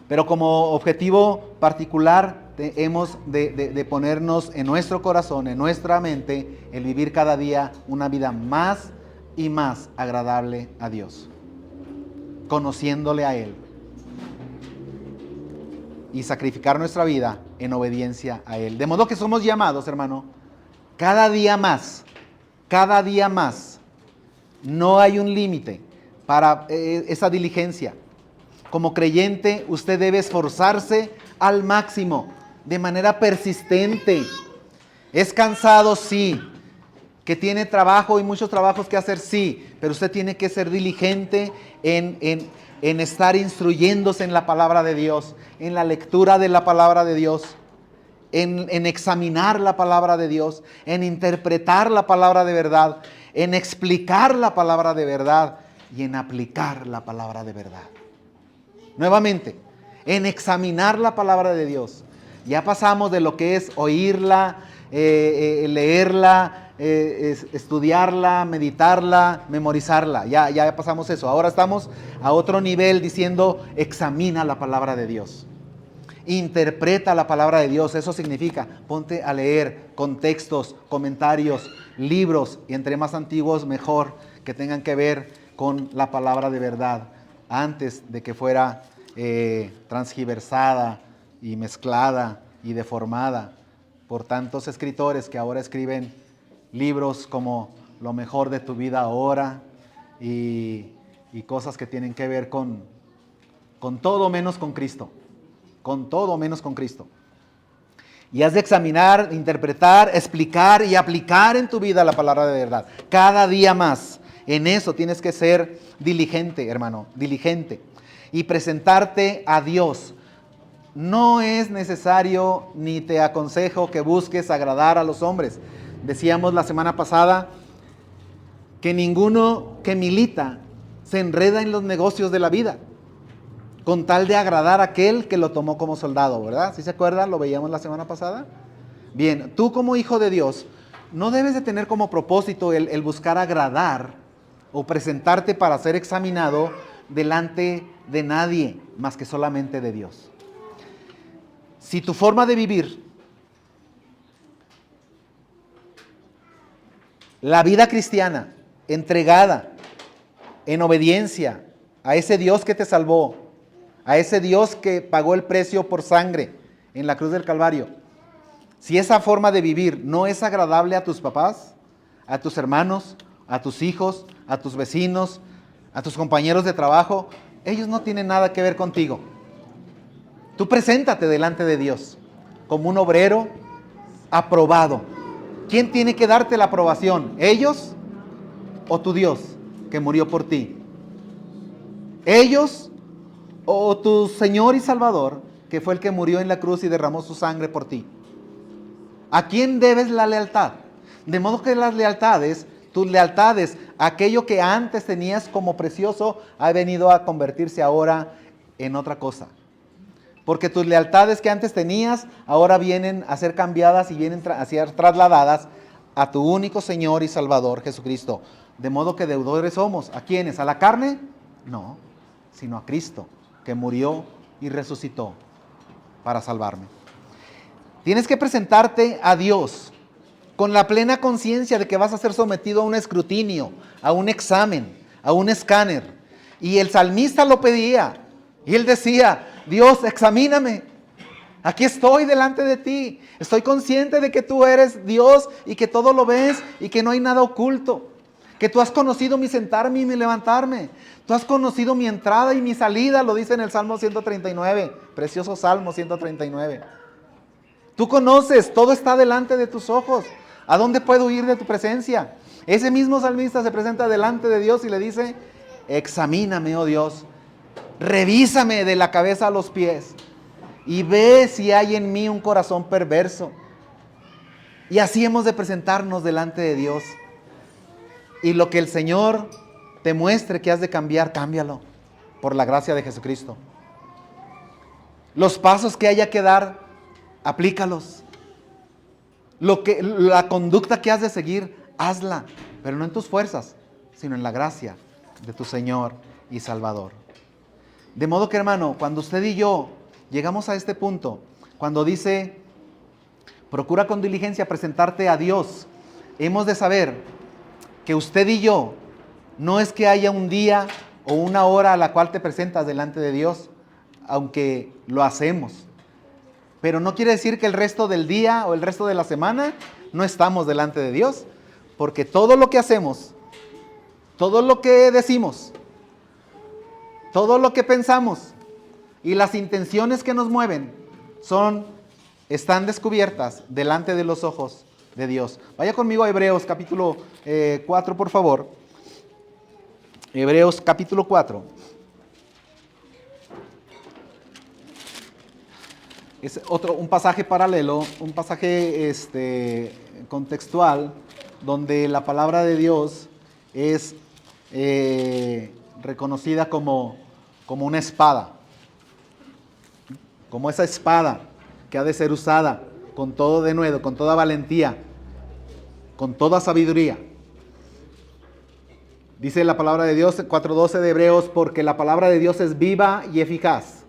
Pero como objetivo particular hemos de ponernos en nuestro corazón, en nuestra mente, el vivir cada día una vida más y más agradable a Dios, conociéndole a Él, y sacrificar nuestra vida en obediencia a Él. De modo que somos llamados, hermano, cada día más. No hay un límite para esa diligencia. Como creyente, usted debe esforzarse al máximo, de manera persistente. Es cansado, sí. Que tiene trabajo y muchos trabajos que hacer, sí. Pero usted tiene que ser diligente en estar instruyéndose en la palabra de Dios, en la lectura de la palabra de Dios, en examinar la palabra de Dios, en interpretar la palabra de verdad, en explicar la palabra de verdad y en aplicar la palabra de verdad. Nuevamente, en examinar la palabra de Dios. Ya pasamos de lo que es oírla, leerla, estudiarla, meditarla, memorizarla. Ya pasamos eso. Ahora estamos a otro nivel diciendo, examina la palabra de Dios. Interpreta la palabra de Dios. Eso significa, ponte a leer contextos, comentarios, libros, y entre más antiguos mejor, que tengan que ver con la palabra de verdad, antes de que fuera transgiversada y mezclada y deformada por tantos escritores que ahora escriben libros como Lo mejor de tu vida ahora y cosas que tienen que ver con todo menos con Cristo. Con todo menos con Cristo. Y has de examinar, interpretar, explicar y aplicar en tu vida la palabra de verdad. Cada día más. En eso tienes que ser diligente, hermano, diligente. Y presentarte a Dios. No es necesario, ni te aconsejo que busques agradar a los hombres. Decíamos la semana pasada que ninguno que milita se enreda en los negocios de la vida, con tal de agradar a aquel que lo tomó como soldado, ¿verdad? ¿Sí se acuerdan? Lo veíamos la semana pasada. Bien, tú como hijo de Dios, no debes de tener como propósito el buscar agradar o presentarte para ser examinado delante de nadie, más que solamente de Dios. Si tu forma de vivir, la vida cristiana, entregada en obediencia a ese Dios que te salvó, a ese Dios que pagó el precio por sangre en la cruz del Calvario, si esa forma de vivir no es agradable a tus papás, a tus hermanos, a tus hijos, a tus vecinos, a tus compañeros de trabajo, ellos no tienen nada que ver contigo. Tú preséntate delante de Dios. como un obrero aprobado. ¿Quién tiene que darte la aprobación? ¿Ellos o tu Dios que murió por ti? ¿Ellos o tu Señor y Salvador que fue el que murió en la cruz y derramó su sangre por ti? ¿A quién debes la lealtad? De modo que las lealtades, tus lealtades, aquello que antes tenías como precioso, ha venido a convertirse ahora en otra cosa. Porque tus lealtades que antes tenías, ahora vienen a ser cambiadas y vienen a ser trasladadas a tu único Señor y Salvador, Jesucristo. De modo que deudores somos. ¿A quiénes? ¿A la carne? No, sino a Cristo, que murió y resucitó para salvarme. Tienes que presentarte a Dios con la plena conciencia de que vas a ser sometido a un escrutinio, a un examen, a un escáner. Y el salmista lo pedía. Y él decía: Dios, examíname. Aquí estoy delante de ti. Estoy consciente de que tú eres Dios y que todo lo ves y que no hay nada oculto. Que tú has conocido mi sentarme y mi levantarme. Tú has conocido mi entrada y mi salida, lo dice en el Salmo 139. Precioso Salmo 139. Tú conoces, todo está delante de tus ojos. ¿A dónde puedo ir de tu presencia? Ese mismo salmista se presenta delante de Dios y le dice: examíname, oh Dios, revísame de la cabeza a los pies y ve si hay en mí un corazón perverso. Y así hemos de presentarnos delante de Dios. Y lo que el Señor te muestre que has de cambiar, cámbialo por la gracia de Jesucristo. Los pasos que haya que dar, aplícalos. La conducta que has de seguir, hazla, pero no en tus fuerzas, sino en la gracia de tu Señor y Salvador. De modo que, hermano, cuando usted y yo llegamos a este punto, cuando dice: procura con diligencia presentarte a Dios, hemos de saber que usted y yo, no es que haya un día o una hora a la cual te presentas delante de Dios, aunque lo hacemos. Pero no quiere decir que el resto del día o el resto de la semana no estamos delante de Dios, porque todo lo que hacemos, todo lo que decimos, todo lo que pensamos y las intenciones que nos mueven están descubiertas delante de los ojos de Dios. Vaya conmigo a Hebreos capítulo 4, por favor. Hebreos capítulo 4. Es un pasaje paralelo, un pasaje contextual, donde la palabra de Dios es reconocida como una espada. Como esa espada que ha de ser usada con todo denuedo, con toda valentía, con toda sabiduría. Dice la palabra de Dios, 4:12 de Hebreos: porque la palabra de Dios es viva y eficaz.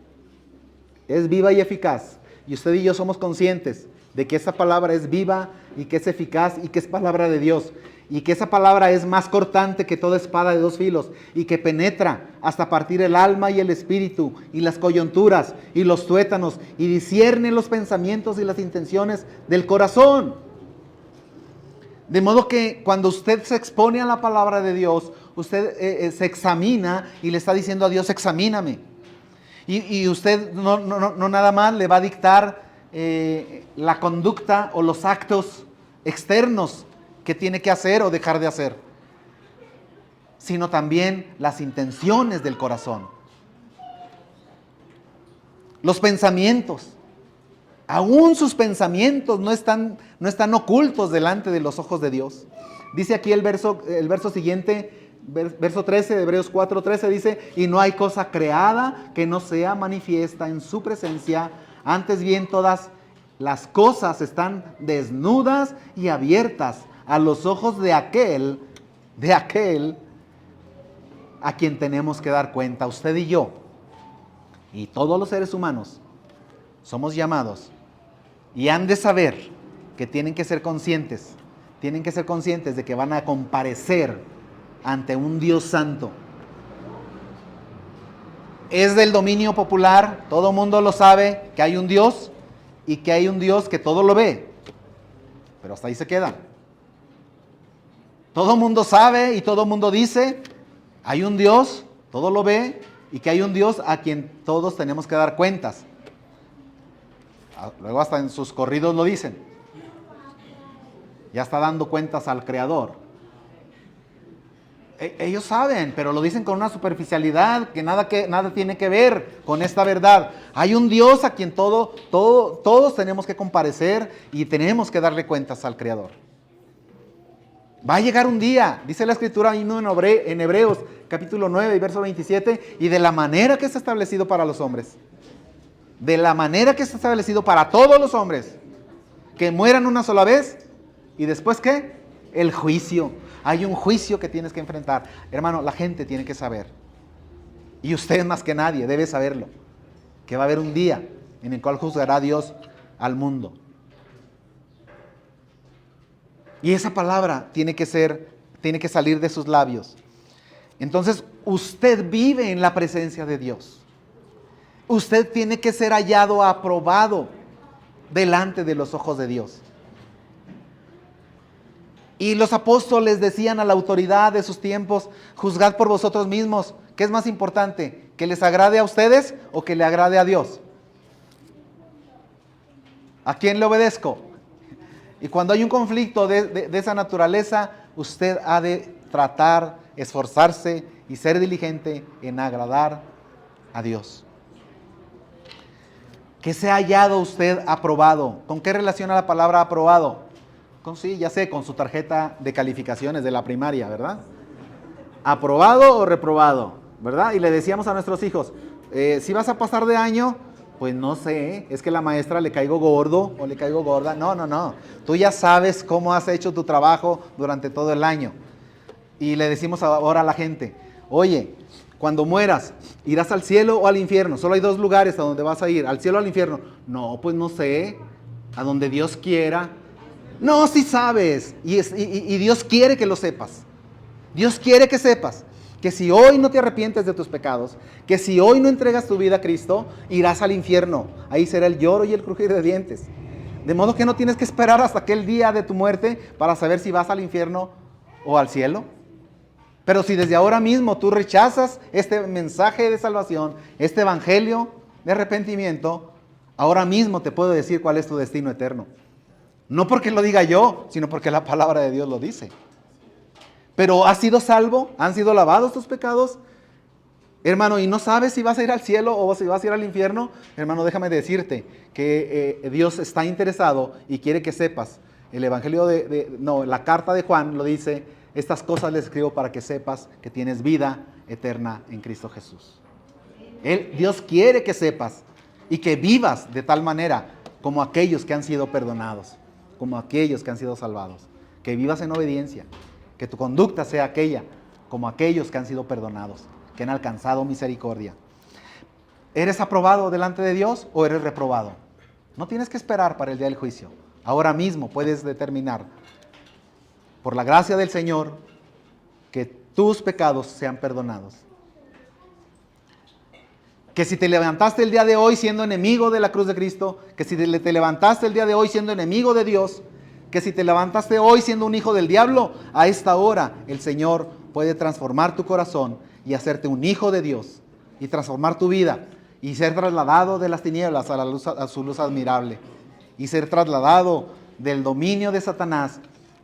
Es viva y eficaz. Y usted y yo somos conscientes de que esa palabra es viva y que es eficaz y que es palabra de Dios. Y que esa palabra es más cortante que toda espada de dos filos y que penetra hasta partir el alma y el espíritu y las coyunturas y los tuétanos y discierne los pensamientos y las intenciones del corazón. De modo que cuando usted se expone a la palabra de Dios, usted se examina y le está diciendo a Dios: examíname. Y usted no nada más le va a dictar la conducta o los actos externos que tiene que hacer o dejar de hacer, sino también las intenciones del corazón, los pensamientos. Aún sus pensamientos no están ocultos delante de los ojos de Dios. Dice aquí el verso siguiente, verso 13 de Hebreos 4:13, dice: y no hay cosa creada que no sea manifiesta en su presencia, antes bien todas las cosas están desnudas y abiertas a los ojos de aquel a quien tenemos que dar cuenta. Usted y yo, y todos los seres humanos, somos llamados y han de saber que tienen que ser conscientes de que van a comparecer ante un Dios santo. Es del dominio popular, todo el mundo lo sabe, que hay un Dios y que hay un Dios que todo lo ve, pero hasta ahí se queda. Todo el mundo sabe y todo el mundo dice: hay un Dios, todo lo ve, y que hay un Dios a quien todos tenemos que dar cuentas. Luego hasta en sus corridos lo dicen. Ya está dando cuentas al Creador. Ellos saben, pero lo dicen con una superficialidad que nada tiene que ver con esta verdad. Hay un Dios a quien todos tenemos que comparecer y tenemos que darle cuentas al Creador. Va a llegar un día, dice la Escritura en Hebreos capítulo 9 y verso 27, y de la manera que está establecido para los hombres, de la manera que está establecido para todos los hombres, que mueran una sola vez, y después ¿qué? El juicio. Hay un juicio que tienes que enfrentar. Hermano, la gente tiene que saber, y usted más que nadie debe saberlo, que va a haber un día en el cual juzgará Dios al mundo. Y esa palabra tiene que salir de sus labios. Entonces, usted vive en la presencia de Dios. Usted tiene que ser hallado, aprobado delante de los ojos de Dios. Y los apóstoles decían a la autoridad de sus tiempos: juzgad por vosotros mismos. ¿Qué es más importante? ¿Que les agrade a ustedes o que le agrade a Dios? ¿A quién le obedezco? Y cuando hay un conflicto de esa naturaleza, usted ha de tratar, esforzarse y ser diligente en agradar a Dios. Que sea hallado usted aprobado. ¿Con qué relaciona la palabra aprobado? Sí, ya sé, con su tarjeta de calificaciones de la primaria, ¿verdad? ¿Aprobado o reprobado? ¿Verdad? Y le decíamos a nuestros hijos, si vas a pasar de año, pues no sé, es que la maestra le caigo gordo o le caigo gorda. No. Tú ya sabes cómo has hecho tu trabajo durante todo el año. Y le decimos ahora a la gente, oye, cuando mueras, ¿irás al cielo o al infierno? Solo hay 2 lugares a donde vas a ir, al cielo o al infierno. No, pues no sé, a donde Dios quiera. No, sí sabes, y Dios quiere que lo sepas. Dios quiere que sepas que si hoy no te arrepientes de tus pecados, que si hoy no entregas tu vida a Cristo, irás al infierno. Ahí será el lloro y el crujir de dientes. De modo que no tienes que esperar hasta aquel día de tu muerte para saber si vas al infierno o al cielo. Pero si desde ahora mismo tú rechazas este mensaje de salvación, este evangelio de arrepentimiento, ahora mismo te puedo decir cuál es tu destino eterno. No porque lo diga yo, sino porque la palabra de Dios lo dice. Pero ¿has sido salvo? ¿Han sido lavados tus pecados? Hermano, ¿y no sabes si vas a ir al cielo o si vas a ir al infierno? Hermano, déjame decirte que Dios está interesado y quiere que sepas. El evangelio la carta de Juan lo dice: estas cosas les escribo para que sepas que tienes vida eterna en Cristo Jesús. Dios quiere que sepas y que vivas de tal manera como aquellos que han sido perdonados, como aquellos que han sido salvados. Que vivas en obediencia, que tu conducta sea aquella como aquellos que han sido perdonados, que han alcanzado misericordia. ¿Eres aprobado delante de Dios o eres reprobado? No tienes que esperar para el día del juicio. Ahora mismo puedes determinar, por la gracia del Señor, que tus pecados sean perdonados. Que si te levantaste el día de hoy siendo enemigo de la cruz de Cristo, que si te levantaste el día de hoy siendo enemigo de Dios, que si te levantaste hoy siendo un hijo del diablo, a esta hora el Señor puede transformar tu corazón y hacerte un hijo de Dios y transformar tu vida y ser trasladado de las tinieblas a la luz, a su luz admirable, y ser trasladado del dominio de Satanás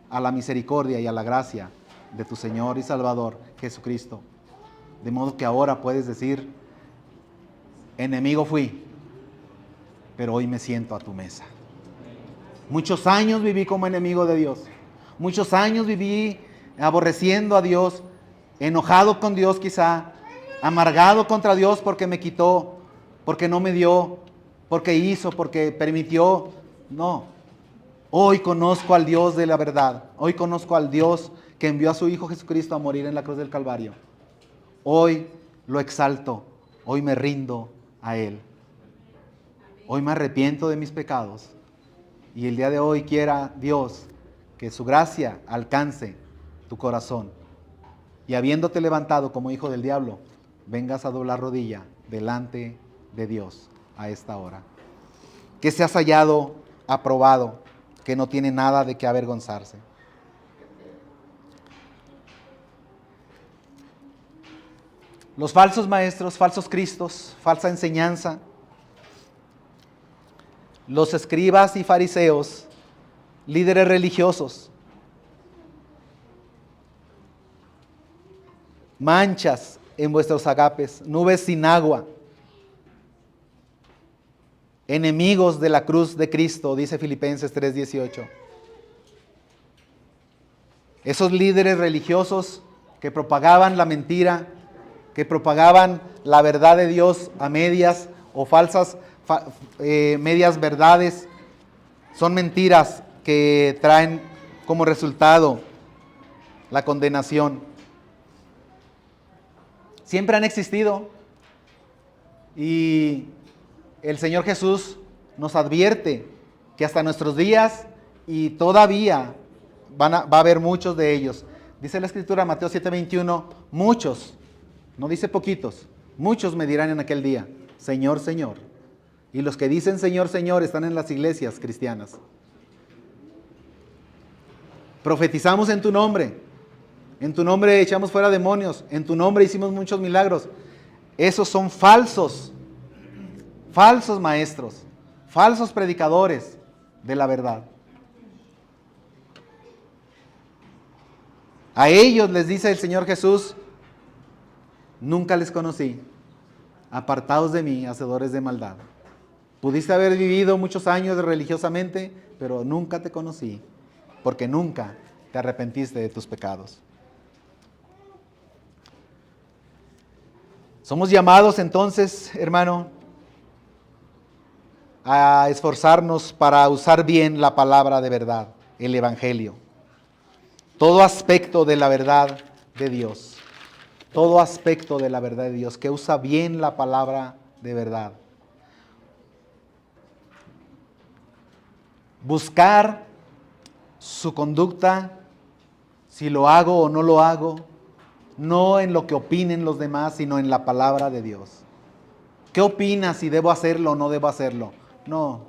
a la misericordia y a la gracia de tu Señor y Salvador Jesucristo. De modo que ahora puedes decir: enemigo fui, pero hoy me siento a tu mesa. Muchos años viví como enemigo de Dios. Muchos años viví aborreciendo a Dios, enojado con Dios quizá, amargado contra Dios porque me quitó, porque no me dio, porque hizo, porque permitió. No. Hoy conozco al Dios de la verdad. Hoy conozco al Dios que envió a su Hijo Jesucristo a morir en la cruz del Calvario. Hoy lo exalto. Hoy me rindo a Él. Hoy me arrepiento de mis pecados. Y el día de hoy quiera Dios que su gracia alcance tu corazón. Y habiéndote levantado como hijo del diablo, vengas a doblar rodilla delante de Dios a esta hora. Que seas hallado, aprobado, que no tiene nada de qué avergonzarse. Los falsos maestros, falsos cristos, falsa enseñanza, los escribas y fariseos, líderes religiosos, manchas en vuestros agapes, nubes sin agua, enemigos de la cruz de Cristo, dice Filipenses 3:18. Esos líderes religiosos que propagaban la mentira, que propagaban la verdad de Dios a medias o falsas medias verdades, son mentiras que traen como resultado la condenación. Siempre han existido y el Señor Jesús nos advierte que hasta nuestros días y todavía va a haber muchos de ellos. Dice la Escritura, Mateo 7:21, muchos, no dice poquitos, muchos me dirán en aquel día, Señor, Señor. Y los que dicen Señor, Señor están en las iglesias cristianas. Profetizamos en tu nombre echamos fuera demonios, en tu nombre hicimos muchos milagros. Esos son falsos maestros, falsos predicadores de la verdad. A ellos les dice el Señor Jesús, nunca les conocí, apartados de mí, hacedores de maldad. Pudiste haber vivido muchos años religiosamente, pero nunca te conocí, porque nunca te arrepentiste de tus pecados. Somos llamados entonces, hermano, a esforzarnos para usar bien la palabra de verdad, el Evangelio. Todo aspecto de la verdad de Dios, todo aspecto de la verdad de Dios, que usa bien la palabra de verdad. Buscar su conducta, si lo hago o no lo hago, no en lo que opinen los demás, sino en la palabra de Dios. ¿Qué opinas si debo hacerlo o no debo hacerlo? No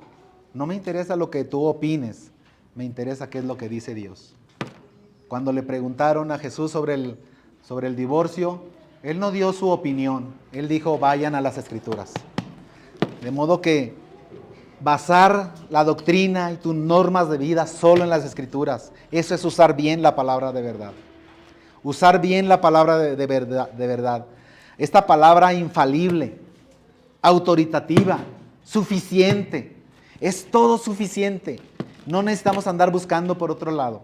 me interesa lo que tú opines, me interesa qué es lo que dice Dios. Cuando le preguntaron a Jesús sobre el divorcio, Él no dio su opinión, Él dijo, vayan a las Escrituras. De modo que basar la doctrina y tus normas de vida solo en las Escrituras, eso es usar bien la palabra de verdad. Usar bien la palabra de verdad. Esta palabra infalible, autoritativa, suficiente. Es todo suficiente. No necesitamos andar buscando por otro lado.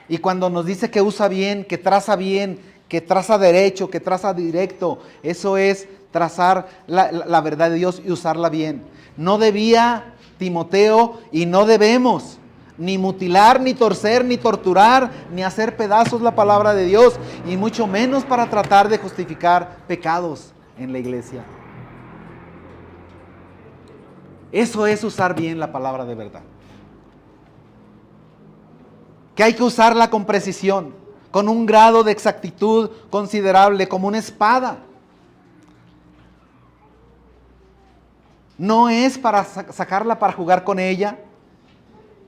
Y cuando nos dice que usa bien, que traza derecho, que traza directo, eso es trazar la verdad de Dios y usarla bien. No debía Timoteo y no debemos ni mutilar, ni torcer, ni torturar, ni hacer pedazos la palabra de Dios, y mucho menos para tratar de justificar pecados en la iglesia. Eso es usar bien la palabra de verdad. Que hay que usarla con precisión, con un grado de exactitud considerable, como una espada. No es para sacarla para jugar con ella.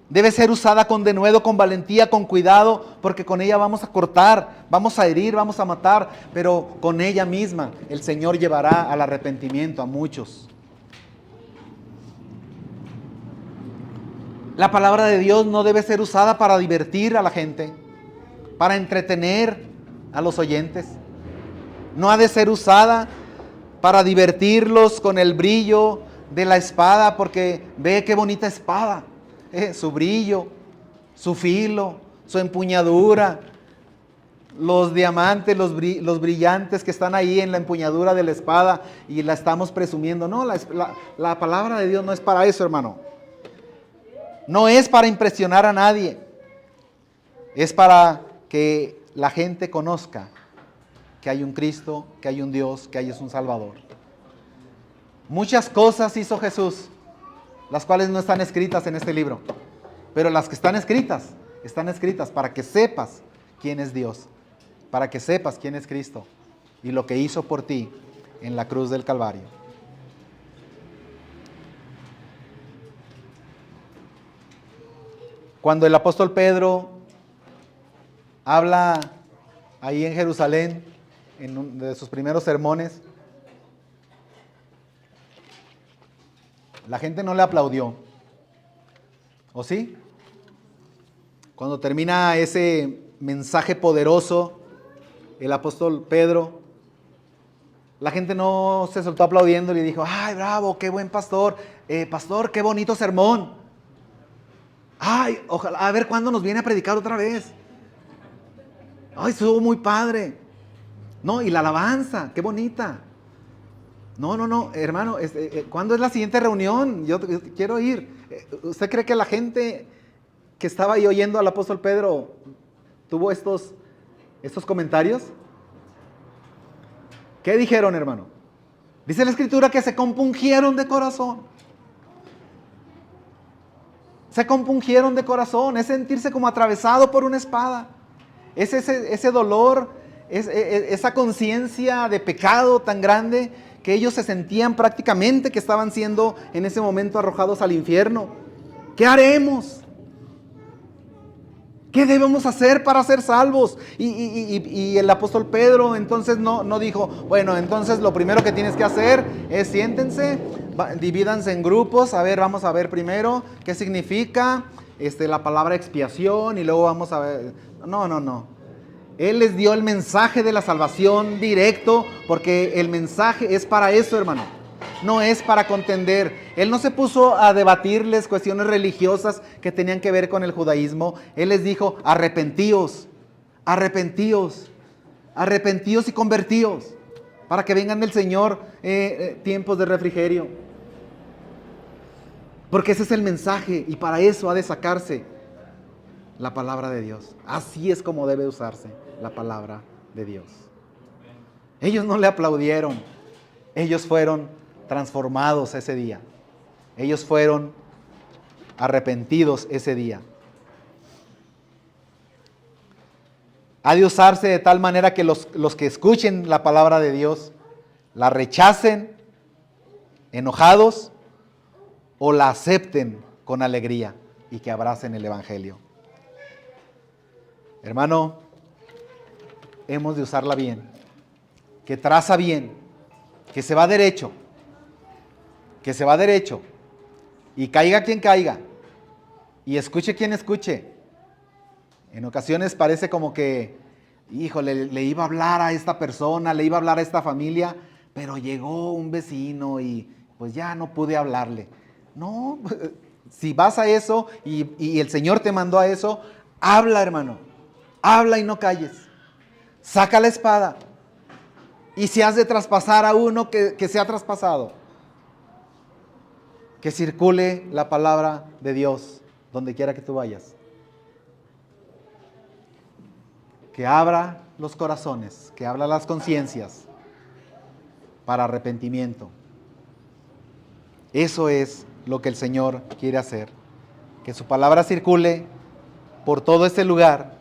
Debe ser usada con denuedo, con valentía, con cuidado, porque con ella vamos a cortar, vamos a herir, vamos a matar, pero con ella misma el Señor llevará al arrepentimiento a muchos. La palabra de Dios no debe ser usada para divertir a la gente, para entretener a los oyentes. No ha de ser usada para divertirlos con el brillo de la espada, porque ve qué bonita espada. Su brillo, su filo, su empuñadura, los diamantes, los brillantes que están ahí en la empuñadura de la espada y la estamos presumiendo. No, la palabra de Dios no es para eso, hermano. No es para impresionar a nadie. Es para que la gente conozca que hay un Cristo, que hay un Dios, que hay un Salvador. Muchas cosas hizo Jesús, las cuales no están escritas en este libro, pero las que están escritas para que sepas quién es Dios, para que sepas quién es Cristo y lo que hizo por ti en la cruz del Calvario. Cuando el apóstol Pedro habla ahí en Jerusalén, en uno de sus primeros sermones, La gente no le aplaudió. ¿O sí? Cuando termina ese mensaje poderoso, el apóstol Pedro, la gente no se soltó aplaudiendo y dijo, ¡ay, bravo, qué buen pastor! Pastor, qué bonito sermón. ¡Ay, ojalá, a ver cuándo nos viene a predicar otra vez! ¡Ay, estuvo muy padre! No, y la alabanza, qué bonita. No, hermano, ¿cuándo es la siguiente reunión? Yo quiero ir. ¿Usted cree que la gente que estaba ahí oyendo al apóstol Pedro tuvo estos comentarios? ¿Qué dijeron, hermano? Dice la Escritura que se compungieron de corazón. Se compungieron de corazón, es sentirse como atravesado por una espada. Es ese dolor, esa conciencia de pecado tan grande que ellos se sentían prácticamente que estaban siendo en ese momento arrojados al infierno. ¿Qué haremos? ¿Qué debemos hacer para ser salvos? Y el apóstol Pedro entonces no dijo, bueno, entonces lo primero que tienes que hacer es siéntense, divídanse en grupos, a ver, vamos a ver primero qué significa la palabra expiación y luego vamos a ver. No. Él les dio el mensaje de la salvación directo, porque el mensaje es para eso, hermano. No es para contender. Él no se puso a debatirles cuestiones religiosas que tenían que ver con el judaísmo. Él les dijo, arrepentíos y convertíos, para que vengan del Señor tiempos de refrigerio. Porque ese es el mensaje, y para eso ha de sacarse la palabra de Dios. Así es como debe usarse la palabra de Dios. Ellos no le aplaudieron. Ellos fueron transformados ese día. Ellos fueron arrepentidos ese día. Ha de usarse de tal manera que los que escuchen la palabra de Dios la rechacen enojados o la acepten con alegría y que abracen el evangelio. Hermano, hemos de usarla bien, que traza bien, que se va derecho, y caiga quien caiga, y escuche quien escuche. En ocasiones parece como que, híjole, le iba a hablar a esta persona, le iba a hablar a esta familia, pero llegó un vecino y pues ya no pude hablarle. No, si vas a eso y el Señor te mandó a eso, habla, hermano. Habla y no calles. Saca la espada. Y si has de traspasar a uno, que sea traspasado. Que circule la palabra de Dios donde quiera que tú vayas. Que abra los corazones, que abra las conciencias para arrepentimiento. Eso es lo que el Señor quiere hacer. Que su palabra circule por todo este lugar.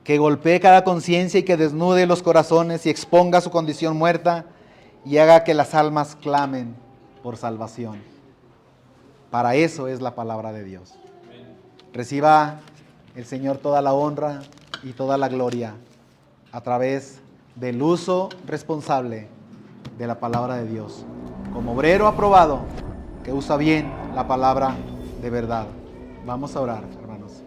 Que golpee cada conciencia y que desnude los corazones y exponga su condición muerta y haga que las almas clamen por salvación. Para eso es la palabra de Dios. Reciba el Señor toda la honra y toda la gloria a través del uso responsable de la palabra de Dios. Como obrero aprobado que usa bien la palabra de verdad. Vamos a orar.